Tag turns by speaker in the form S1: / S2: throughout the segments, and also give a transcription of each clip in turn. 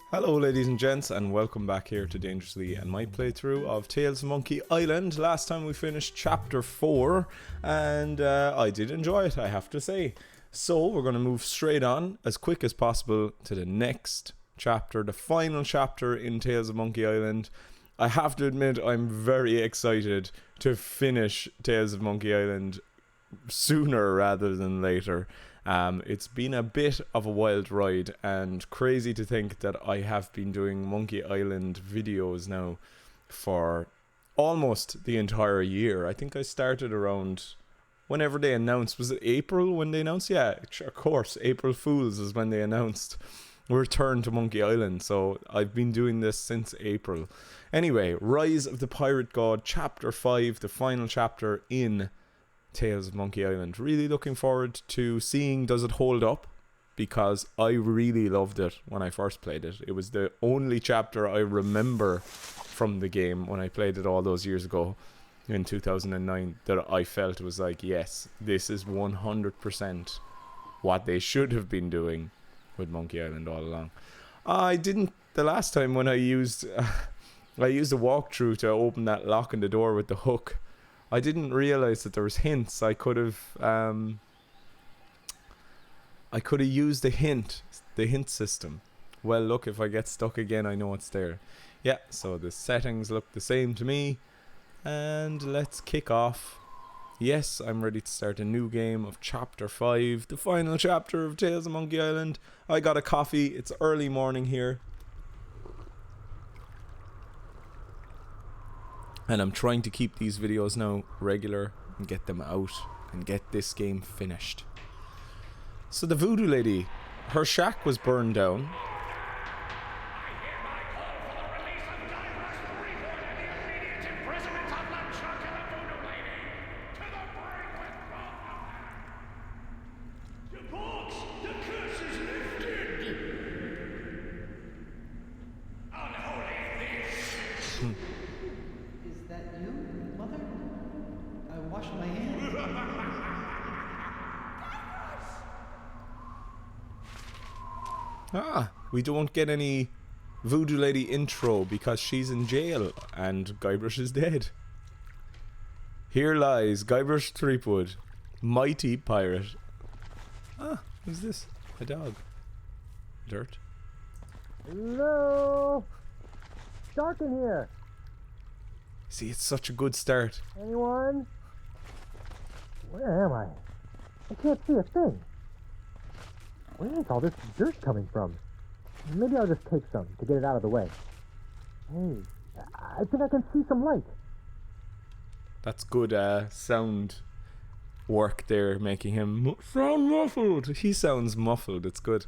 S1: Hello ladies and gents, and welcome back here to Dangerously and my playthrough of Tales of Monkey Island. Last time we finished chapter 4 and I did enjoy it, I have to say. So we're going to move straight on as quick as possible to the next chapter, the final chapter in Tales of Monkey Island. I have to admit I'm very excited to finish Tales of Monkey Island sooner rather than later. It's been a bit of a wild ride, and crazy to think that I have been doing Monkey Island videos now for almost the entire year. I think I started around whenever they announced. Was it April when they announced? Yeah, of course, April Fools is when they announced return to Monkey Island. So I've been doing this since April. Anyway, Rise of the Pirate God, Chapter 5, the final chapter in Tales of Monkey Island. Really looking forward to seeing does it hold up, because I really loved it when I first played it. It was the only chapter I remember from the game when I played it all those years ago in 2009 that I felt was like, yes, this is 100% what they should have been doing with Monkey Island all along. I didn't the last time when I used a walkthrough to open that lock in the door with the hook. I didn't realize that there was hints. I could have used the hint system. Well, look, if I get stuck again, I know it's there. Yeah, so the settings look the same to me. And let's kick off. Yes, I'm ready to start a new game of Chapter 5, the final chapter of Tales of Monkey Island. I got a coffee. It's early morning here. And I'm trying to keep these videos now regular and get them out and get this game finished. So the voodoo lady, her shack was burned down.
S2: I hereby call for the release of Guybrush Threepwood and the immediate imprisonment of LeChuck and the voodoo lady. To the brig with both of them. The box, the curse is lifted. Unholy thief.
S3: Is that you, Mother? I washed my hands.
S1: We don't get any voodoo lady intro because she's in jail and Guybrush is dead. Here lies Guybrush Threepwood, mighty pirate. Who's this? A dog. Dirt.
S4: Hello? It's dark in here.
S1: See, it's such a good start.
S4: Anyone? Where am I? I can't see a thing. Where is all this dirt coming from? Maybe I'll just take some to get it out of the way. Hey, I think I can see some light.
S1: That's good sound work there, making him sound muffled. He sounds muffled, it's good.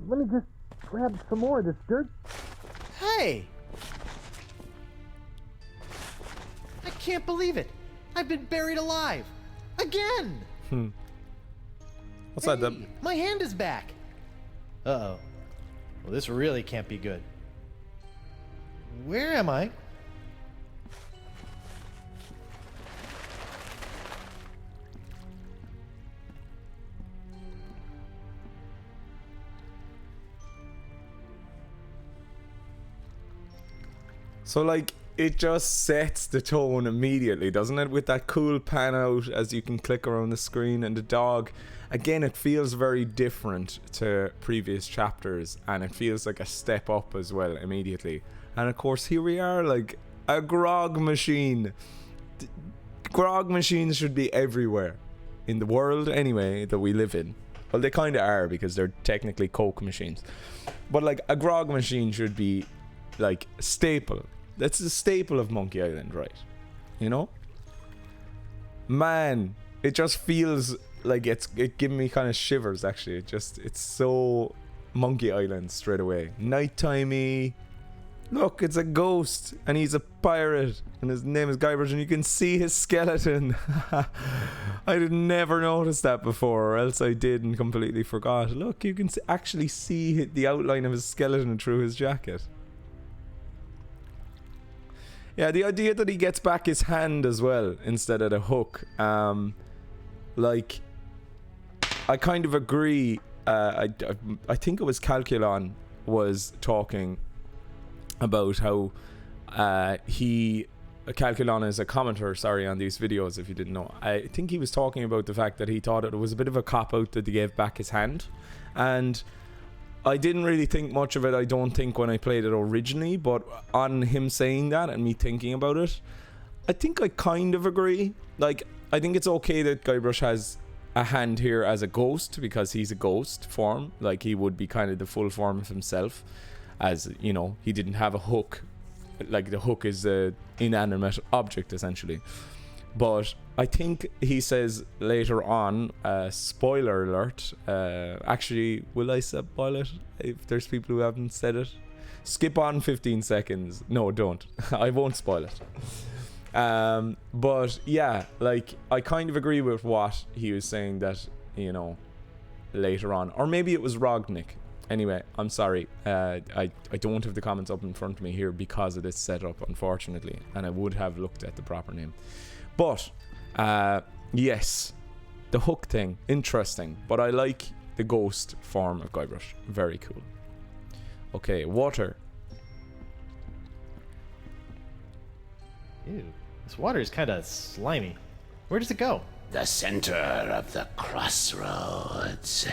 S4: Let me just grab some more of this dirt.
S3: Hey! I can't believe it! I've been buried alive! Again!
S1: What's that?
S3: My hand is back! Uh-oh. Well, this really can't be good. Where am I?
S1: So, like, it just sets the tone immediately, doesn't it? With that cool pan out as you can click around the screen, and the dog. Again, it feels very different to previous chapters, and it feels like a step up as well immediately. And of course, here we are, like a grog machine. Grog machines should be everywhere in the world, anyway, that we live in. Well, they kind of are because they're technically Coke machines. But like a grog machine should be like staple. That's the staple of Monkey Island, right? You know? Man, it just feels like it giving me kind of shivers, actually. It's so Monkey Island straight away. Nightimey. Look, it's a ghost, and he's a pirate, and his name is Guybrush, and you can see his skeleton. I did never notice that before, or else I did and completely forgot. Look, you can actually see the outline of his skeleton through his jacket. Yeah, the idea that he gets back his hand as well instead of the hook. Like, I kind of agree I think it was Calculon was talking about how Calculon is a commenter, sorry, on these videos, if you didn't know. I think he was talking about the fact that he thought it was a bit of a cop-out that they gave back his hand. And I didn't really think much of it, I don't think, when I played it originally. But on him saying that and me thinking about it, I think I kind of agree. Like, I think it's okay that Guybrush has a hand here as a ghost, because he's a ghost form. Like, he would be kind of the full form of himself. As, you know, he didn't have a hook. Like, the hook is a inanimate object, essentially. But I think he says later on, spoiler alert, actually, will I spoil it if there's people who haven't said it? Skip on 15 seconds. No, don't. I won't spoil it. But yeah, like, I kind of agree with what he was saying, that, you know, later on, or maybe it was Rognick. Anyway, I'm sorry, I don't have the comments up in front of me here because of this setup, unfortunately, and I would have looked at the proper name. But yes, the hook thing, interesting, but I like the ghost form of Guybrush. Very cool. Okay, water.
S3: Ew, this water is kind of slimy. Where does it go?
S2: The center of the crossroads.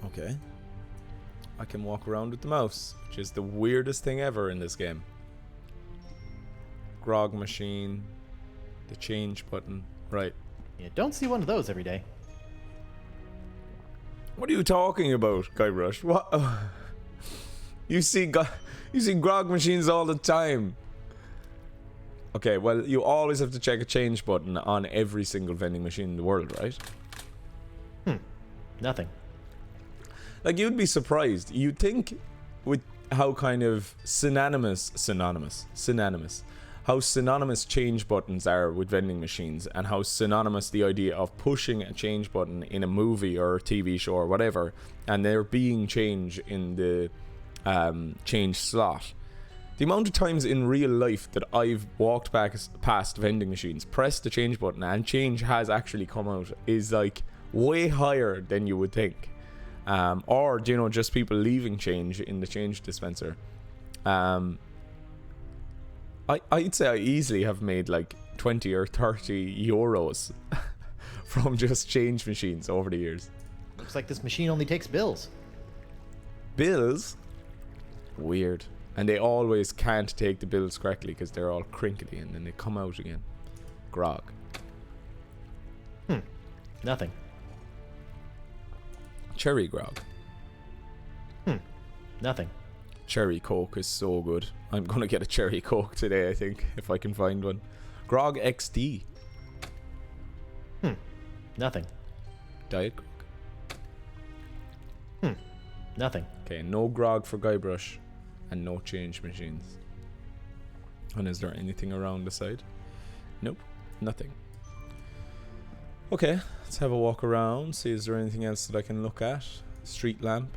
S1: Okay. I can walk around with the mouse, which is the weirdest thing ever in this game. Grog machine, the change button, right.
S3: You don't see one of those every day.
S1: What are you talking about, Guybrush? What? You see grog machines all the time. Okay, well, you always have to check a change button on every single vending machine in the world, right?
S3: Nothing.
S1: Like, you'd be surprised. You'd think with how kind of synonymous how synonymous change buttons are with vending machines, and how synonymous the idea of pushing a change button in a movie or a TV show or whatever, and there being change in the change slot. The amount of times in real life that I've walked past vending machines, pressed the change button, and change has actually come out is like way higher than you would think. Or, you know, just people leaving change in the change dispenser. I'd say I easily have made like 20 or 30 euros from just change machines over the years.
S3: Looks like this machine only takes bills.
S1: Bills? Weird. And they always can't take the bills correctly because they're all crinkly and then they come out again. Grog.
S3: Nothing.
S1: Cherry grog.
S3: Nothing.
S1: Cherry Coke is so good. I'm gonna get a Cherry Coke today, I think, if I can find one. Grog XD.
S3: Nothing.
S1: Diet Coke.
S3: Nothing.
S1: Okay, no grog for Guybrush and no change machines. And is there anything around the side? Nope, nothing. Okay, let's have a walk around, see is there anything else that I can look at. Street lamp.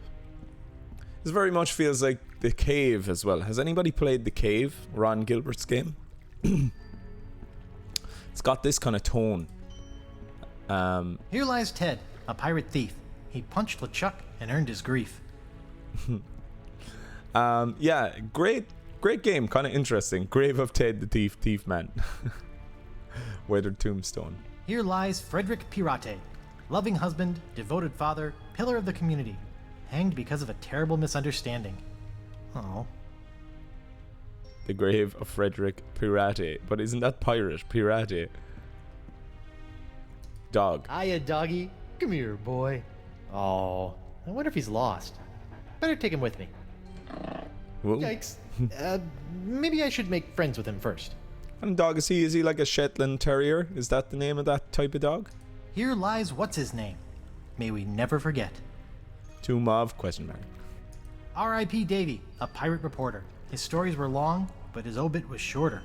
S1: This very much feels like The Cave as well. Has anybody played The Cave, Ron Gilbert's game? It's got this kind of tone.
S5: Here lies Ted, a pirate thief. He punched LeChuck and earned his grief.
S1: Yeah, great game, kind of interesting. Grave of Ted the Thief Man. Weathered tombstone.
S5: Here lies Frederick Pirate, loving husband, devoted father, pillar of the community, hanged because of a terrible misunderstanding. Oh.
S1: The grave of Frederick Pirate. But isn't that pirate? Pirate. Dog.
S3: Hiya, doggy. Come here, boy. Oh, I wonder if he's lost. Better take him with me.
S1: Whoa.
S3: Yikes. Maybe I should make friends with him first.
S1: And dog is he? Is he like a Shetland Terrier? Is that the name of that type of dog?
S5: Here lies what's his name. May we never forget.
S1: Tomb of question mark.
S5: R.I.P. Davy, a pirate reporter. His stories were long, but his obit was shorter.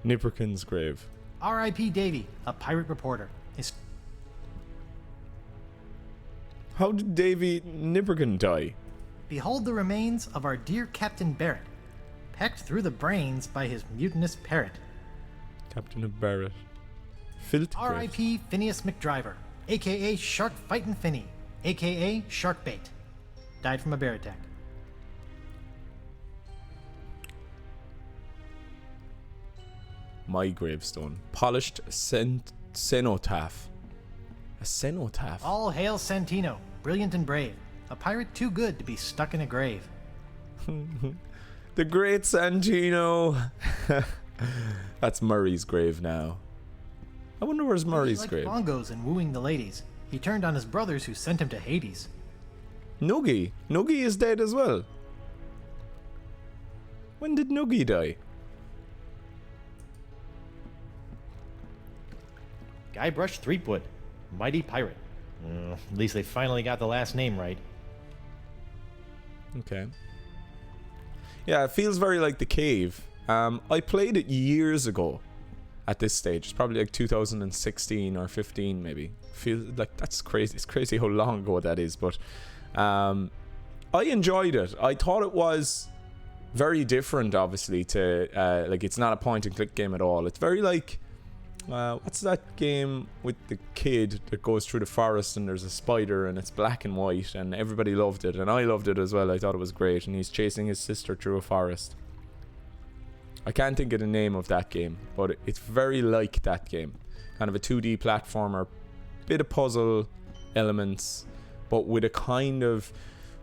S1: Nipperkin's grave.
S5: R.I.P. Davy, a pirate reporter. His
S1: How did Davy Nipperkin die?
S5: Behold the remains of our dear Captain Barrett, pecked through the brains by his mutinous parrot.
S1: Captain of Barrett. Filth grave.
S5: R.I.P. Phineas McDriver, aka Shark Fightin' Finny, aka Shark Bait. Died from a bear attack.
S1: My gravestone. Polished cenotaph. A cenotaph?
S5: All hail Santino, brilliant and brave. A pirate too good to be stuck in a grave.
S1: The great Santino. That's Murray's grave now. I wonder where's Murray's
S5: Like
S1: grave.
S5: bongos and wooing the ladies. He turned on his brothers who sent him to Hades.
S1: Noogie. Noogie is dead as well. When did Noogie die?
S3: Guybrush Threepwood, mighty pirate. At least they finally got the last name right.
S1: Okay. Yeah, it feels very like The Cave. I played it years ago at this stage. It's probably like 2016 or 15 maybe. Feels like that's crazy. It's crazy how long ago that is, but I enjoyed it. I thought it was very different, obviously, to like it's not a point and click game at all. It's very like what's that game with the kid that goes through the forest and there's a spider and it's black and white and everybody loved it and I loved it as well. I thought it was great, and he's chasing his sister through a forest. I can't think of the name of that game, but it's very like that game. Kind of a 2D platformer, bit of puzzle elements, but with a kind of,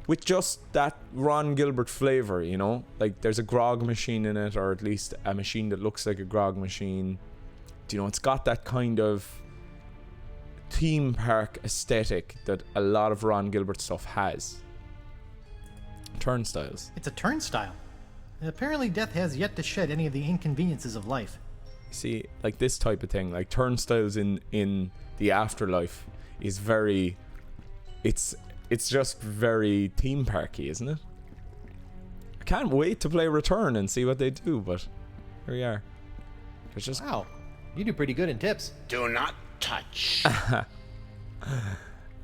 S1: with just that Ron Gilbert flavor, you know? Like there's a Grog machine in it, or at least a machine that looks like a Grog machine. You know, it's got that kind of theme park aesthetic that a lot of Ron Gilbert stuff has. Turnstiles.
S5: It's a turnstile. Apparently death has yet to shed any of the inconveniences of life.
S1: See, like this type of thing, like turnstiles in the Afterlife is very, it's just very theme parky, isn't it? I can't wait to play Return and see what they do, but here we are. There's just
S3: Wow, you do pretty good in tips.
S2: Do not touch.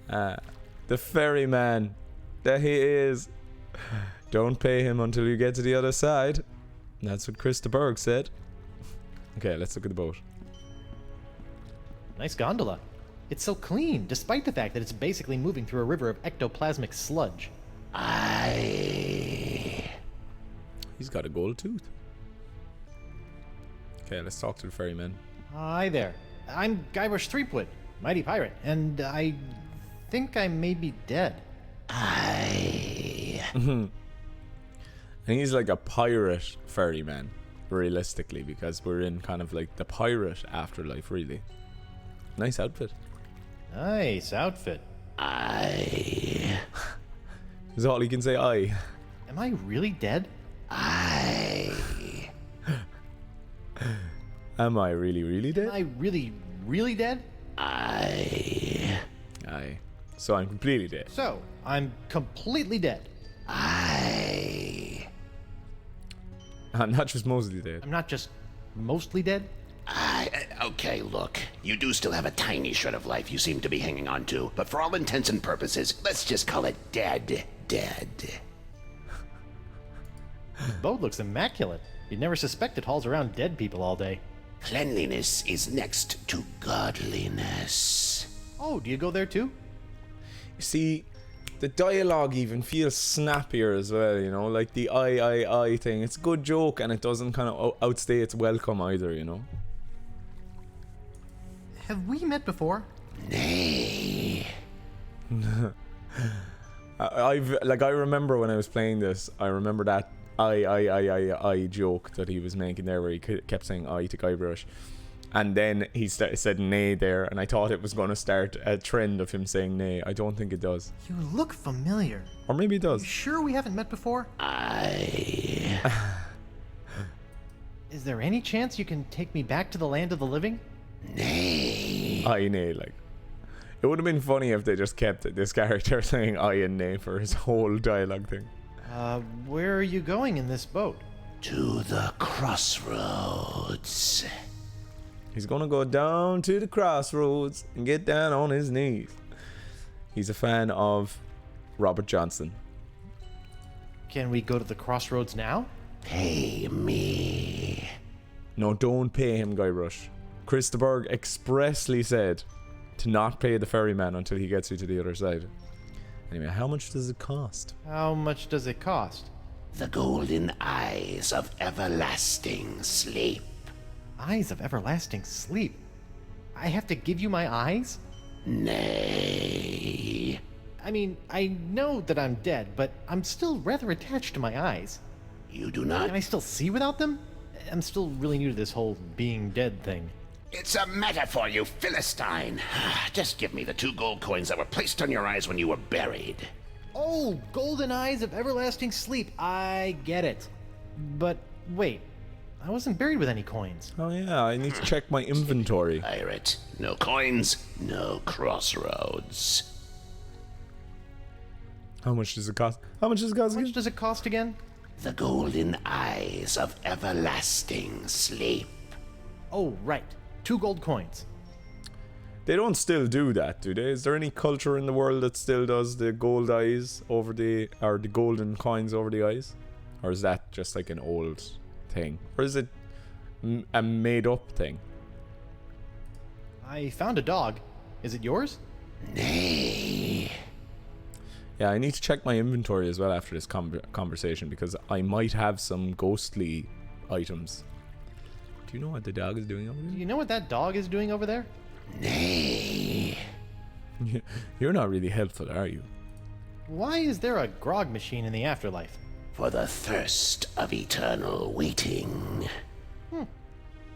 S1: the ferryman. There he is. Don't pay him until you get to the other side. That's what Krista Berg said. Okay, let's look at the boat.
S3: Nice gondola. It's so clean, despite the fact that it's basically moving through a river of ectoplasmic sludge.
S1: He's got a gold tooth. Okay, let's talk to the ferryman.
S3: Hi there. I'm Guybrush Threepwood, mighty pirate, and I think I may be dead.
S1: And he's like a pirate ferryman, realistically, because we're in kind of like the pirate afterlife, really. Nice outfit.
S3: Nice outfit.
S1: Is all he can say, aye.
S3: Am I really dead?
S1: Am I really, really
S3: Am
S1: dead?
S3: I really, really dead?
S1: Aye. So I'm completely dead.
S3: So, I'm completely dead.
S1: I'm not just mostly dead.
S3: I'm not just mostly dead.
S2: Okay, look. You do still have a tiny shred of life you seem to be hanging on to, but for all intents and purposes, let's just call it dead.
S3: The boat looks immaculate. You'd never suspect it hauls around dead people all day.
S2: Cleanliness is next to godliness.
S3: Oh, do you go there too?
S1: You see, the dialogue even feels snappier as well, you know, like the I thing. It's a good joke and it doesn't kind of outstay its welcome either, you know.
S5: Have we met before?
S2: Nay.
S1: I remember when I was playing this, I remember that I joke that he was making there where he kept saying I to Guybrush. And then he said nay there, and I thought it was going to start a trend of him saying nay. I don't think it does.
S5: You look familiar.
S1: Or maybe it
S5: You
S1: does.
S5: sure we haven't met before?
S3: Is there any chance you can take me back to the land of the living?
S2: Nay.
S1: I nay, like. It would have been funny if they just kept this character saying I and nay for his whole dialogue thing.
S3: Where are you going in this boat?
S2: To the crossroads.
S1: He's going to go down to the crossroads and get down on his knees. He's a fan of Robert Johnson.
S3: Can we go to the crossroads now?
S2: Pay me.
S1: No, don't pay him, Guybrush. Krista Berg expressly said, to not pay the ferryman until he gets you to the other side. Anyway, how much does it cost?
S3: How much does it cost?
S2: The golden eyes of everlasting sleep.
S3: Eyes of everlasting sleep. I have to give you my eyes?
S2: Nay.
S3: I mean, I know that I'm dead, but I'm still rather attached to my eyes.
S2: You do not.
S3: Can I still see without them? I'm still really new to this whole being dead thing.
S2: It's a metaphor, you Philistine. Just give me the 2 gold coins that were placed on your eyes when you were buried.
S3: Oh, golden eyes of everlasting sleep. I get it. But wait, I wasn't buried with any coins.
S1: Oh yeah, I need to check my inventory.
S2: Pirate. No coins, no crossroads.
S1: How much does it cost? How much does it cost
S3: How much
S1: again?
S3: does it cost again?
S2: The golden eyes of everlasting sleep.
S3: Oh, right. 2 gold coins.
S1: They don't still do that, do they? Is there any culture in the world that still does the gold eyes over the, or the golden coins over the eyes? Or is that just like an old thing? Or is it a made up thing?
S3: I found a dog. Is it yours?
S2: Nay.
S1: Yeah, I need to check my inventory as well after this conversation because I might have some ghostly items. Do you know what the dog is doing over
S3: Do
S1: there?
S3: you know what that dog is doing over there?
S2: Nay.
S1: You're not really helpful, are you?
S3: Why is there a grog machine in the afterlife?
S2: For the thirst of eternal waiting.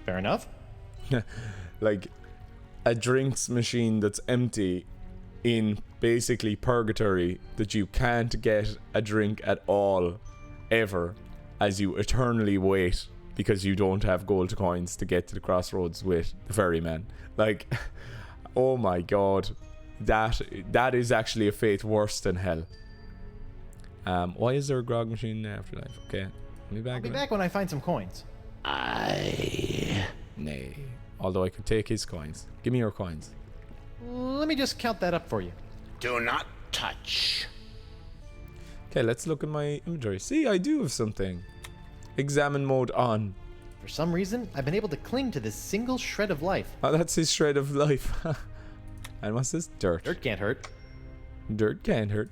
S3: Fair enough.
S1: Like a drinks machine that's empty in basically purgatory that you can't get a drink at all ever as you eternally wait because you don't have gold coins to get to the crossroads with the ferryman. Like, oh my god, that is actually a fate worse than hell. Why is there a grog machine in the afterlife? Okay, I'll be back.
S3: I'll be back when I find some coins.
S1: Nay. Although I could take his coins. Give me your coins.
S3: Let me just count that up for you.
S2: Do not touch.
S1: Okay, let's look at my inventory. See, I do have something. Examine mode on.
S3: For some reason, I've been able to cling to this single shred of life.
S1: Oh, that's his shred of life. And what's this? Dirt.
S3: Dirt can't hurt.
S1: Dirt can't hurt.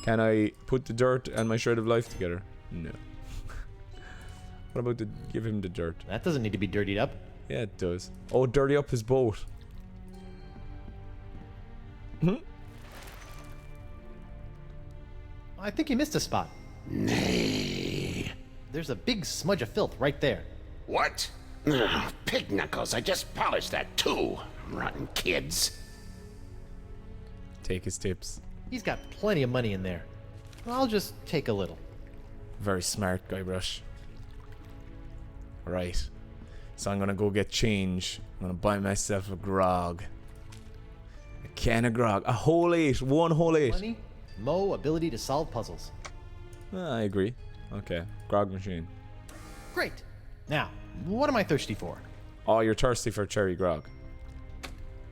S1: Can I put the dirt and my shred of life together? No. What about give him the dirt?
S3: That doesn't need to be dirtied up.
S1: Yeah, it does. Oh, dirty up his boat.
S3: I think you missed a spot.
S2: Nay.
S3: There's a big smudge of filth right there.
S2: What? Ugh, pig knuckles, I just polished that too. Rotten kids.
S1: Take his tips.
S3: He's got plenty of money in there. I'll just take a little.
S1: Very smart, Guybrush. Right. So I'm gonna go get change. I'm gonna buy myself a grog. A can of grog. A whole 8. 1 whole 8.
S3: Money, Mo, ability to solve puzzles.
S1: I agree. Okay. Grog machine.
S3: Great. Now, what am I thirsty for?
S1: Oh, you're thirsty for cherry grog.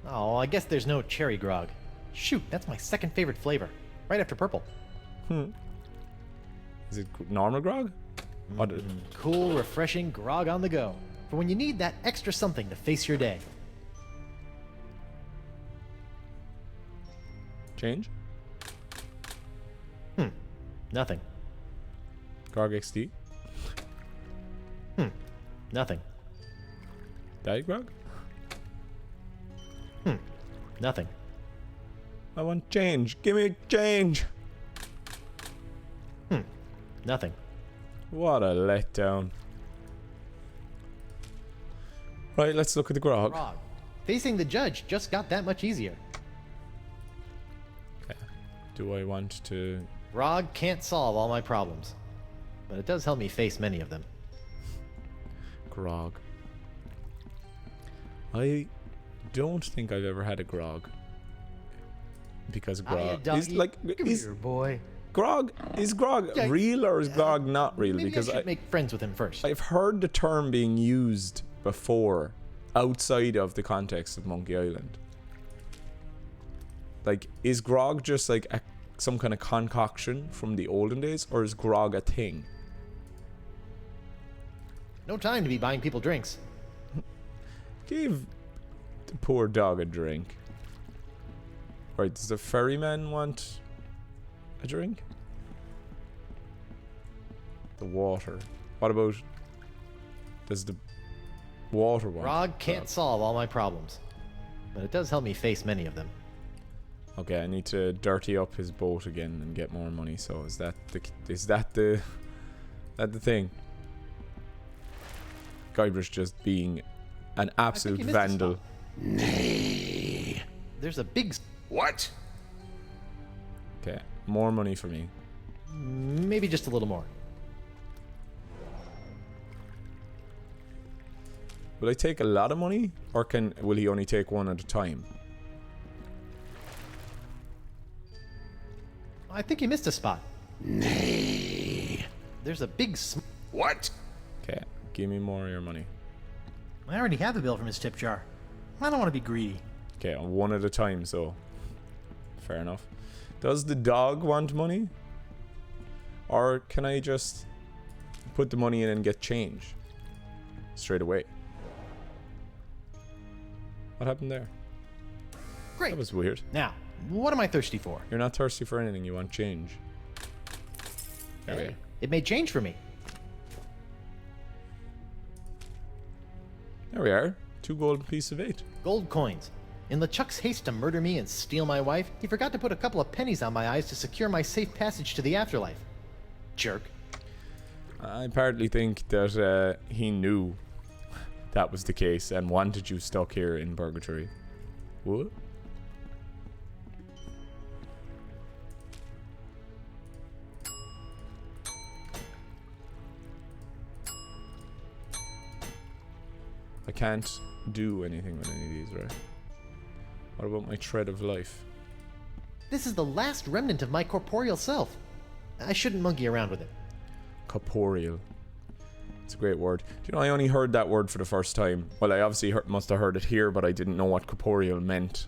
S3: Oh, I guess there's no cherry grog. Shoot, that's my second favorite flavor. Right after purple.
S1: Is it normal grog?
S3: Cool, refreshing grog on the go. For when you need that extra something to face your day.
S1: Change?
S3: Nothing.
S1: Grog XD?
S3: Nothing.
S1: Diet grog?
S3: Nothing.
S1: I want change. Give me change.
S3: Nothing.
S1: What a letdown. Right, let's look at the grog.
S3: Grog. Facing the judge just got that much easier.
S1: Okay. Do I want to...
S3: Grog can't solve all my problems. But it does help me face many of them.
S1: Grog. I don't think I've ever had a grog. Because grog is like...
S3: Come
S1: Is
S3: here, boy.
S1: grog... Is grog
S3: Yeah,
S1: real or is grog not real?
S3: Maybe
S1: Because
S3: I should make friends with him first.
S1: I've heard the term being used before outside of the context of Monkey Island. Like, is grog just like some kind of concoction from the olden days, or is grog a thing?
S3: No time to be buying people drinks.
S1: Give the poor dog a drink. Right, does the ferryman want a drink? The water. What about... Does the water want...
S3: Grog can't solve all my problems, but it does help me face many of them.
S1: Okay, I need to dirty up his boat again and get more money. So is that the thing? Guybrush just being an absolute
S3: you missed a
S1: vandal.
S3: spot.
S6: Nay.
S3: There's a big...
S6: What?
S1: Okay, more money for me.
S3: Maybe just a little more.
S1: Will I take a lot of money, or will he only take one at a time?
S3: I think you missed a spot.
S6: Nay.
S3: There's a big...
S6: What?
S1: Okay, give me more of your money.
S5: I already have the bill from his tip jar. I don't want to be greedy.
S1: Okay, one at a time, so fair enough. Does the dog want money? Or can I just put the money in and get change straight away? What happened there?
S3: Great.
S1: That was weird.
S3: Now, what am I thirsty for?
S1: You're not thirsty for anything, you want change. There we go.
S3: It made change for me.
S1: There we are. 2 gold piece of 8.
S3: Gold coins. In LeChuck's haste to murder me and steal my wife, he forgot to put a couple of pennies on my eyes to secure my safe passage to the afterlife. Jerk.
S1: I partly think that he knew that was the case and wanted you stuck here in purgatory. What? I can't do anything with any of these, right? What about my thread of life?
S3: This is the last remnant of my corporeal self. I shouldn't monkey around with it.
S1: Corporeal. It's a great word. Do you know, I only heard that word for the first time. Well, I obviously must have heard it here, but I didn't know what corporeal meant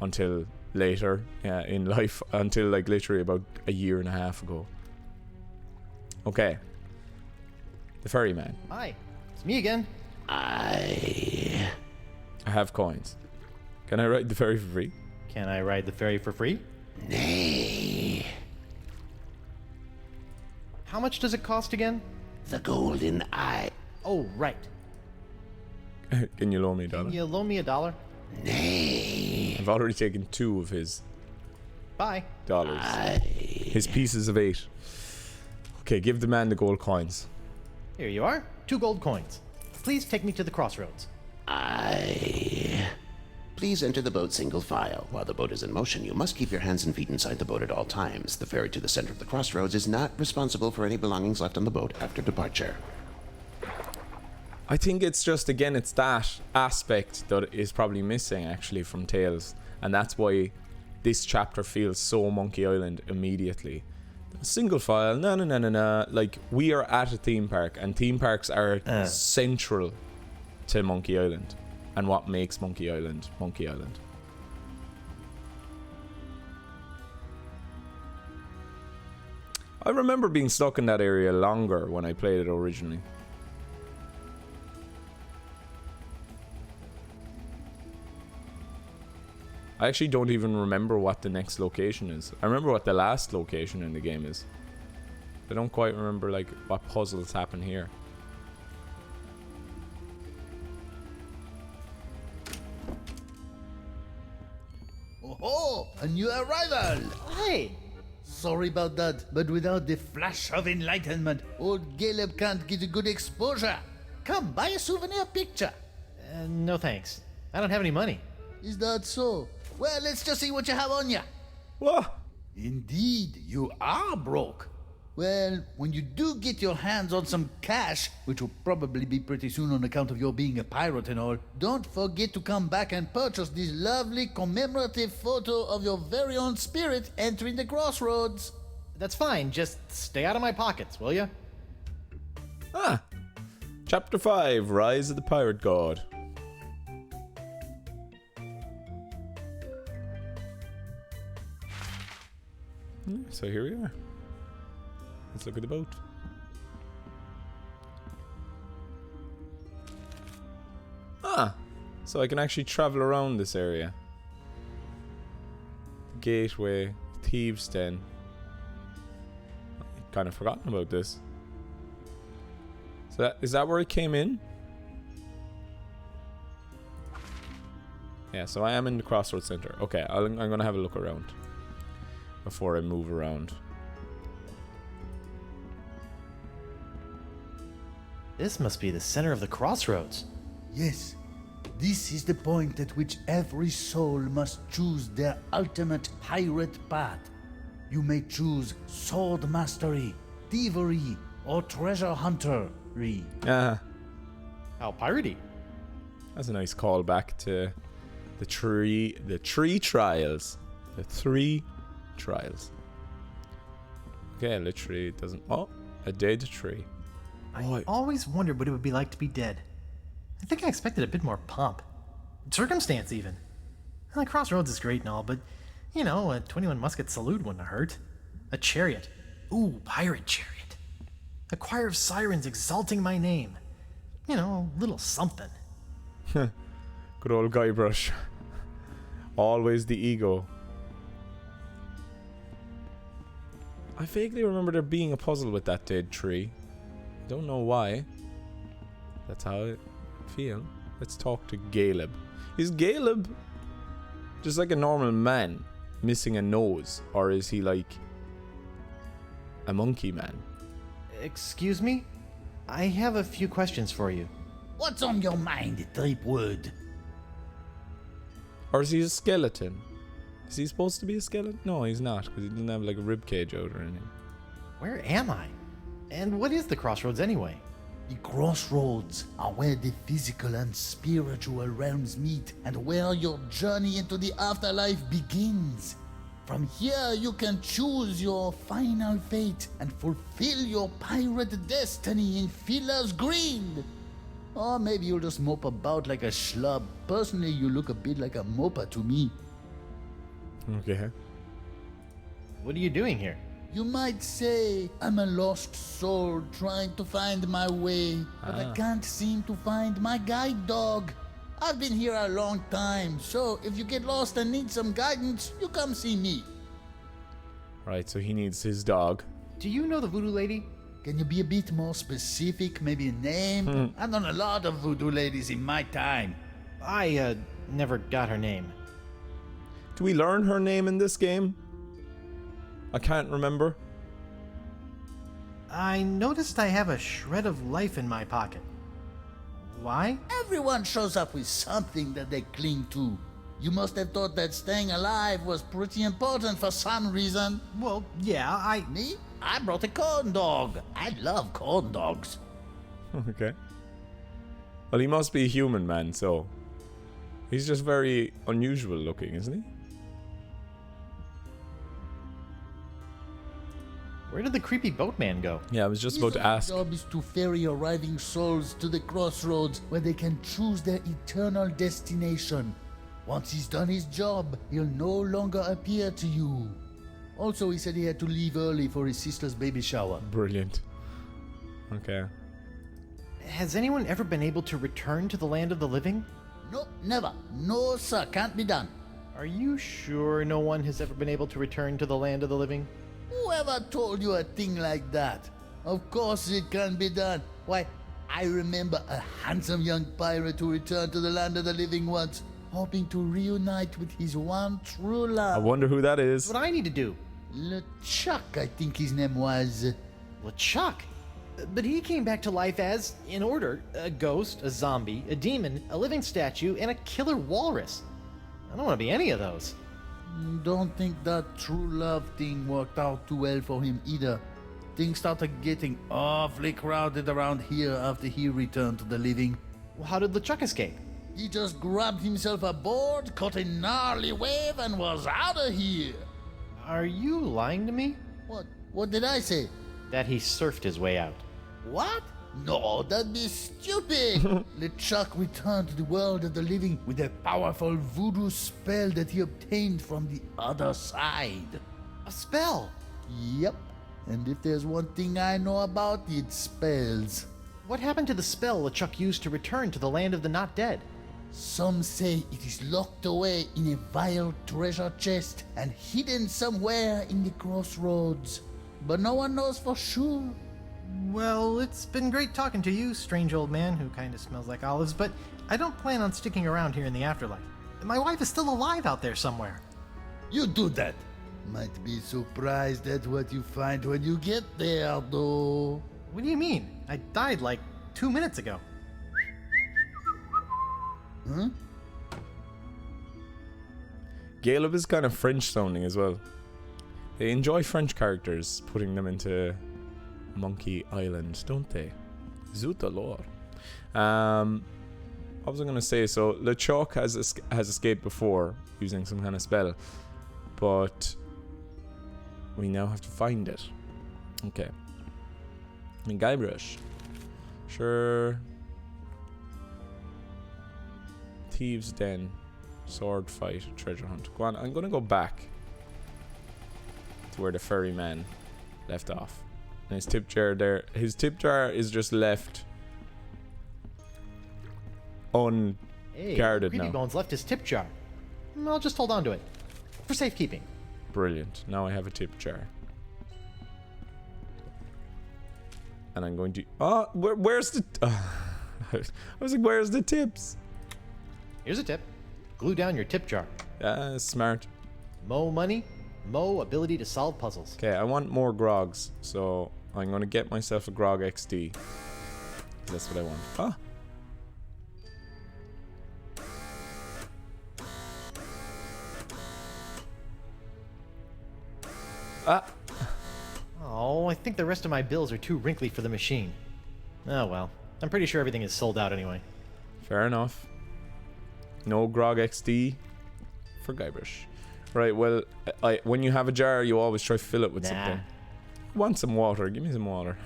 S1: until later in life, until like literally about a year and a half ago. Okay. The ferryman.
S3: Hi, it's me again.
S6: I
S1: have coins. Can I ride the ferry for free?
S3: Can I ride the ferry for free?
S6: Nay.
S3: How much does it cost again?
S6: The golden eye.
S3: Oh, right.
S1: Can you loan me a dollar?
S3: Can you loan me $1?
S6: Nay.
S1: I've already taken 2 of his
S3: Bye.
S1: dollars. His pieces of 8. Okay, give the man the gold coins.
S3: Here you are. 2 gold coins. Please take me to the crossroads.
S6: Please enter the boat single file. While the boat is in motion, you must keep your hands and feet inside the boat at all times. The ferry to the center of the crossroads is not responsible for any belongings left on the boat after departure.
S1: I think it's just, again, it's that aspect that is probably missing, actually, from Tales. And that's why this chapter feels so Monkey Island immediately. Single file, no. Like, we are at a theme park, and theme parks are central to Monkey Island. And what makes Monkey Island, Monkey Island. I remember being stuck in that area longer when I played it originally. I actually don't even remember what the next location is. I remember what the last location in the game is. I don't quite remember like what puzzles happen here.
S7: Oh, a new arrival!
S3: Hey!
S7: Sorry about that, but without the flash of enlightenment, old Caleb can't get a good exposure. Come, buy a souvenir picture.
S3: No thanks. I don't have any money.
S7: Is that so? Well, let's just see what you have on you.
S1: What?
S7: Indeed, you are broke. Well, when you do get your hands on some cash, which will probably be pretty soon on account of your being a pirate and all, don't forget to come back and purchase this lovely commemorative photo of your very own spirit entering the crossroads.
S3: That's fine. Just stay out of my pockets, will you?
S1: Ah! Chapter 5, Rise of the Pirate God. So here we are. Let's look at the boat. Ah! So I can actually travel around this area. gateway, thieves' den. I'd kind of forgotten about this. So is that where it came in? Yeah, so I am in the Crossroads Center. Okay, I'm gonna have a look around before I move around.
S3: This must be the center of the crossroads.
S7: Yes, this is the point at which every soul must choose their ultimate pirate path. You may choose sword mastery, thievery, or treasure huntery.
S1: Ah,
S3: How piratey.
S1: that's a nice callback to the three trials. The 3 trials. Okay, literally it doesn't. Oh, a dead tree.
S5: I always wondered what it would be like to be dead. I think I expected a bit more pomp. Circumstance, even. Well, the Crossroads is great and all, but, you know, a 21 musket salute wouldn't have hurt. A chariot. Ooh, pirate chariot. A choir of sirens exalting my name. You know, a little something.
S1: Good old Guybrush. Always the ego. I vaguely remember there being a puzzle with that dead tree. Don't know why. That's how I feel. Let's talk to Caleb. Is Caleb just like a normal man missing a nose? Or is he like a monkey man?
S3: Excuse me? I have a few questions for you.
S7: What's on your mind, Threepwood?
S1: Or is he a skeleton? Is he supposed to be a skeleton? No, he's not, because he doesn't have like a rib cage out or anything.
S3: Where am I? And what is the crossroads anyway?
S7: The crossroads are where the physical and spiritual realms meet and where your journey into the afterlife begins. From here, you can choose your final fate and fulfill your pirate destiny in Fiddler's Green. Or maybe you'll just mope about like a schlub. Personally, you look a bit like a moper to me.
S1: Okay.
S3: What are you doing here?
S7: You might say I'm a lost soul trying to find my way, but I can't seem to find my guide dog. I've been here a long time, so if you get lost and need some guidance, you come see me.
S1: Right, so he needs his dog.
S3: Do you know the voodoo lady?
S7: Can you be a bit more specific? Maybe a name? I've known a lot of voodoo ladies in my time.
S3: I, never got her name.
S1: Do we learn her name in this game? I can't remember.
S5: I noticed I have a shred of life in my pocket. Why?
S7: Everyone shows up with something that they cling to. You must have thought that staying alive was pretty important for some reason.
S5: Well, yeah,
S7: Me? I brought a corn dog. I love corn dogs.
S1: Okay. Well, he must be a human man, so he's just very unusual looking, isn't he?
S3: Where did the creepy boatman go?
S1: Yeah, I was just about to ask.
S7: His job is to ferry arriving souls to the crossroads where they can choose their eternal destination. Once he's done his job, he'll no longer appear to you. Also, he said he had to leave early for his sister's baby shower.
S1: Brilliant. Okay.
S3: Has anyone ever been able to return to the land of the living?
S7: Nope, never. No, sir, can't be done.
S3: Are you sure no one has ever been able to return to the land of the living?
S7: Whoever told you a thing like that? Of course it can be done. Why, I remember a handsome young pirate who returned to the land of the living once, hoping to reunite with his one true
S1: I
S7: love.
S1: wonder who that is.
S3: That's what I need to do.
S7: LeChuck, I think his name was.
S3: LeChuck. But he came back to life as, in order, a ghost, a zombie, a demon, a living statue, and a killer walrus. I don't want to be any of those.
S7: Don't think that true love thing worked out too well for him either. Things started getting awfully crowded around here after he returned to the living.
S3: Well, how did LeChuck escape?
S7: He just grabbed himself a board, caught a gnarly wave, and was out of here.
S3: Are you lying to me?
S7: What did I say?
S3: That he surfed his way out.
S7: What? No, that'd be stupid. LeChuck returned to the world of the living with a powerful voodoo spell that he obtained from the other side.
S3: A spell!
S7: Yep. And if there's one thing I know about, it's spells.
S3: What happened to the spell LeChuck used to return to the land of the not dead?
S7: Some say it is locked away in a vile treasure chest and hidden somewhere in the crossroads. But no one knows for sure.
S5: Well, it's been great talking to you, strange old man who kind of smells like olives, but I don't plan on sticking around here in the afterlife. My wife is still alive out there somewhere.
S7: You do that. Might be surprised at what you find when you get there, though.
S5: What do you mean? I died like 2 minutes ago.
S7: Huh?
S1: Caleb is kind of French sounding as well. They enjoy French characters, putting them into Monkey Island, don't they? Zut alors. What was I going to say? So LeChuck has escaped before using some kind of spell, but we now have to find it. Okay. And Guybrush. Sure. Thieves' Den. Sword fight. Treasure hunt. Go on. I'm going to go back to where the ferryman left off. And his tip jar there. His tip jar is just left unguarded
S3: Creepy
S1: now.
S3: Bones left his tip jar. I'll just hold on to it. For safekeeping.
S1: Brilliant. Now I have a tip jar. And I'm going to... Oh, where's the... I was like, where's the tips?
S3: Here's a tip. Glue down your tip jar.
S1: Smart.
S3: Mo money, Mo ability to solve puzzles.
S1: Okay, I want more Grogs. So I'm going to get myself a Grog XD. That's what I want. Ah. Ah.
S3: Oh, I think the rest of my bills are too wrinkly for the machine. Oh well. I'm pretty sure everything is sold out anyway.
S1: Fair enough. No Grog XD for Guybrush. Right, well, when you have a jar, you always try to fill it with something. Want some water? Give me some water.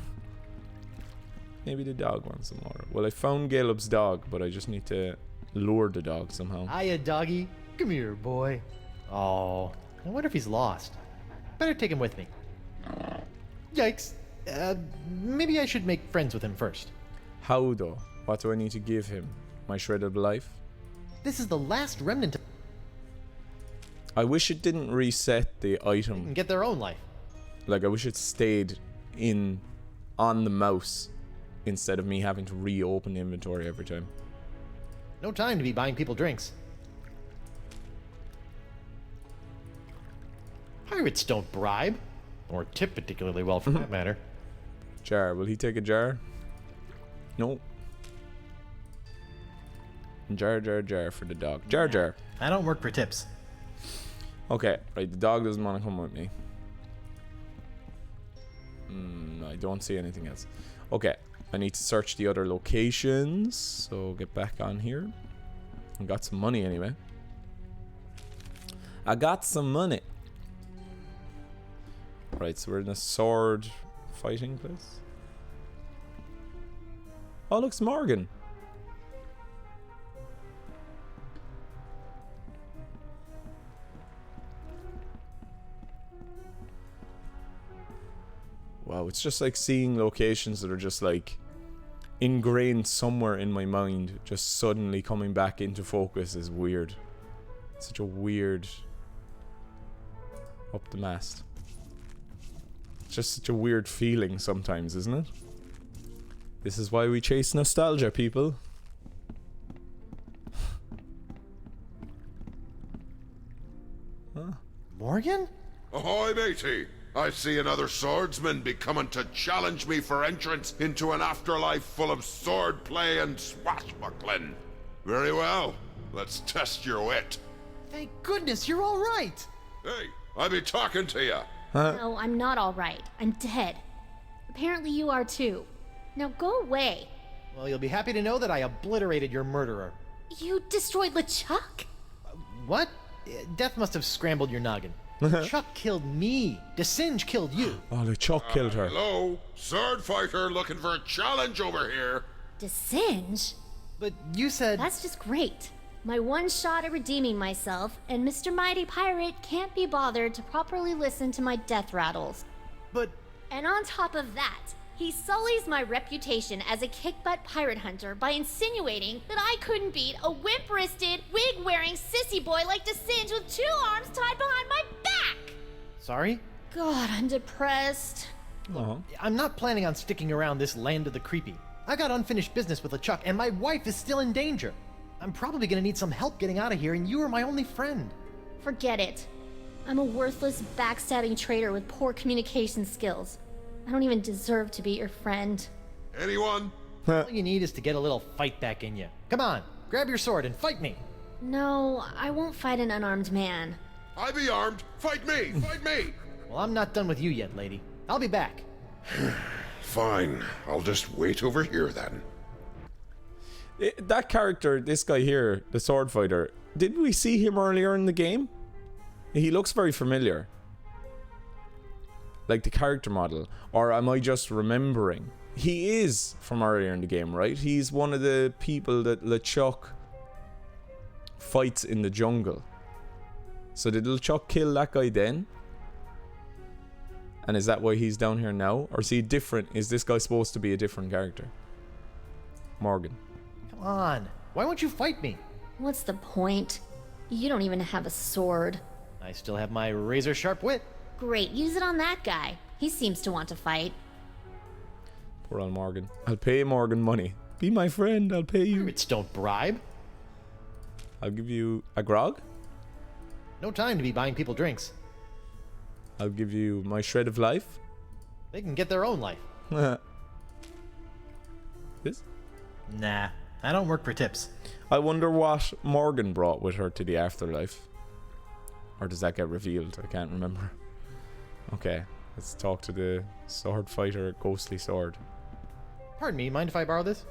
S1: Maybe the dog wants some water. Well, I found Caleb's dog, but I just need to lure the dog somehow.
S3: Hiya, doggy. Come here, boy. Oh, I wonder if he's lost. Better take him with me. Yikes. Maybe I should make friends with him first.
S1: How though? What do I need to give him? My shredded life?
S3: This is the last remnant of...
S1: I wish it didn't reset the item.
S3: and get their own life.
S1: Like, I wish it stayed on the mouse instead of me having to reopen the inventory every time.
S3: No time to be buying people drinks. Pirates don't bribe. Or tip particularly well, for that matter.
S1: Jar. Will he take a jar? No. Jar for the dog. Jar.
S5: I don't work for tips.
S1: Okay, right. The dog doesn't want to come with me. I don't see anything else. Okay, I need to search the other locations. So get back on here. I got some money anyway. I got some money. Right, so we're in a sword fighting place. Oh, look, Morgan. Wow, it's just like seeing locations that are just like ingrained somewhere in my mind, just suddenly coming back into focus is weird. Such a weird... Up the mast. It's just such a weird feeling sometimes, isn't it? This is why we chase nostalgia, people. Huh?
S3: Morgan?
S2: Ahoy, matey! I see another swordsman be coming to challenge me for entrance into an afterlife full of swordplay and swashbuckling. Very well. Let's test your wit.
S3: Thank goodness you're all right.
S2: Hey, I be talking to you.
S8: No, I'm not all right. I'm dead. Apparently you are too. Now go away.
S3: Well, you'll be happy to know that I obliterated your murderer.
S8: You destroyed LeChuck?
S3: What? Death must have scrambled your noggin. Chuck killed me. DeSinge killed you.
S1: Oh, the Chuck killed her.
S2: Hello? Sword fighter looking for a challenge over here.
S8: DeSinge?
S3: But you said...
S8: That's just great. My one shot at redeeming myself, and Mr. Mighty Pirate can't be bothered to properly listen to my death rattles.
S3: But...
S8: And on top of that, He sullies my reputation as a kick-butt pirate hunter by insinuating that I couldn't beat a wimp-wristed, wig-wearing sissy boy like DeSinge with 2 arms tied behind my back!
S3: Sorry?
S8: God, I'm depressed.
S3: I'm not planning on sticking around this land of the creepy. I got unfinished business with LeChuck, and my wife is still in danger. I'm probably gonna need some help getting out of here, and you are my only friend.
S8: Forget it. I'm a worthless, backstabbing traitor with poor communication skills. I don't even deserve to be your friend.
S9: Anyone?
S3: All you need is to get a little fight back in you. Come on, grab your sword and fight me.
S8: No, I won't fight an unarmed man.
S9: I be armed. Fight me! Fight me!
S3: Well, I'm not done with you yet, lady. I'll be back.
S9: Fine. I'll just wait over here then.
S1: That character, this guy here, the sword fighter, didn't we see him earlier in the game? He looks very familiar. Like the character model. Or am I just remembering? He is from earlier in the game, right? He's one of the people that LeChuck fights in the jungle. So did LeChuck kill that guy then? And is that why he's down here now? Or is he different? Is this guy supposed to be a different character? Morgan.
S3: Come on, why won't you fight me?
S8: What's the point? You don't even have a sword.
S3: I still have my razor-sharp wit.
S8: Great, use it on that guy. He seems to want to fight.
S1: Poor old Morgan. I'll pay Morgan money. Be my friend, I'll pay you.
S3: Pirates don't bribe.
S1: I'll give you a grog.
S3: No time to be buying people drinks.
S1: I'll give you my shred of life.
S3: They can get their own life.
S1: This?
S5: Nah, I don't work for tips.
S1: I wonder what Morgan brought with her to the afterlife. Or does that get revealed? I can't remember. Okay, let's talk to the sword fighter, ghostly sword.
S3: Pardon me, mind if I borrow this?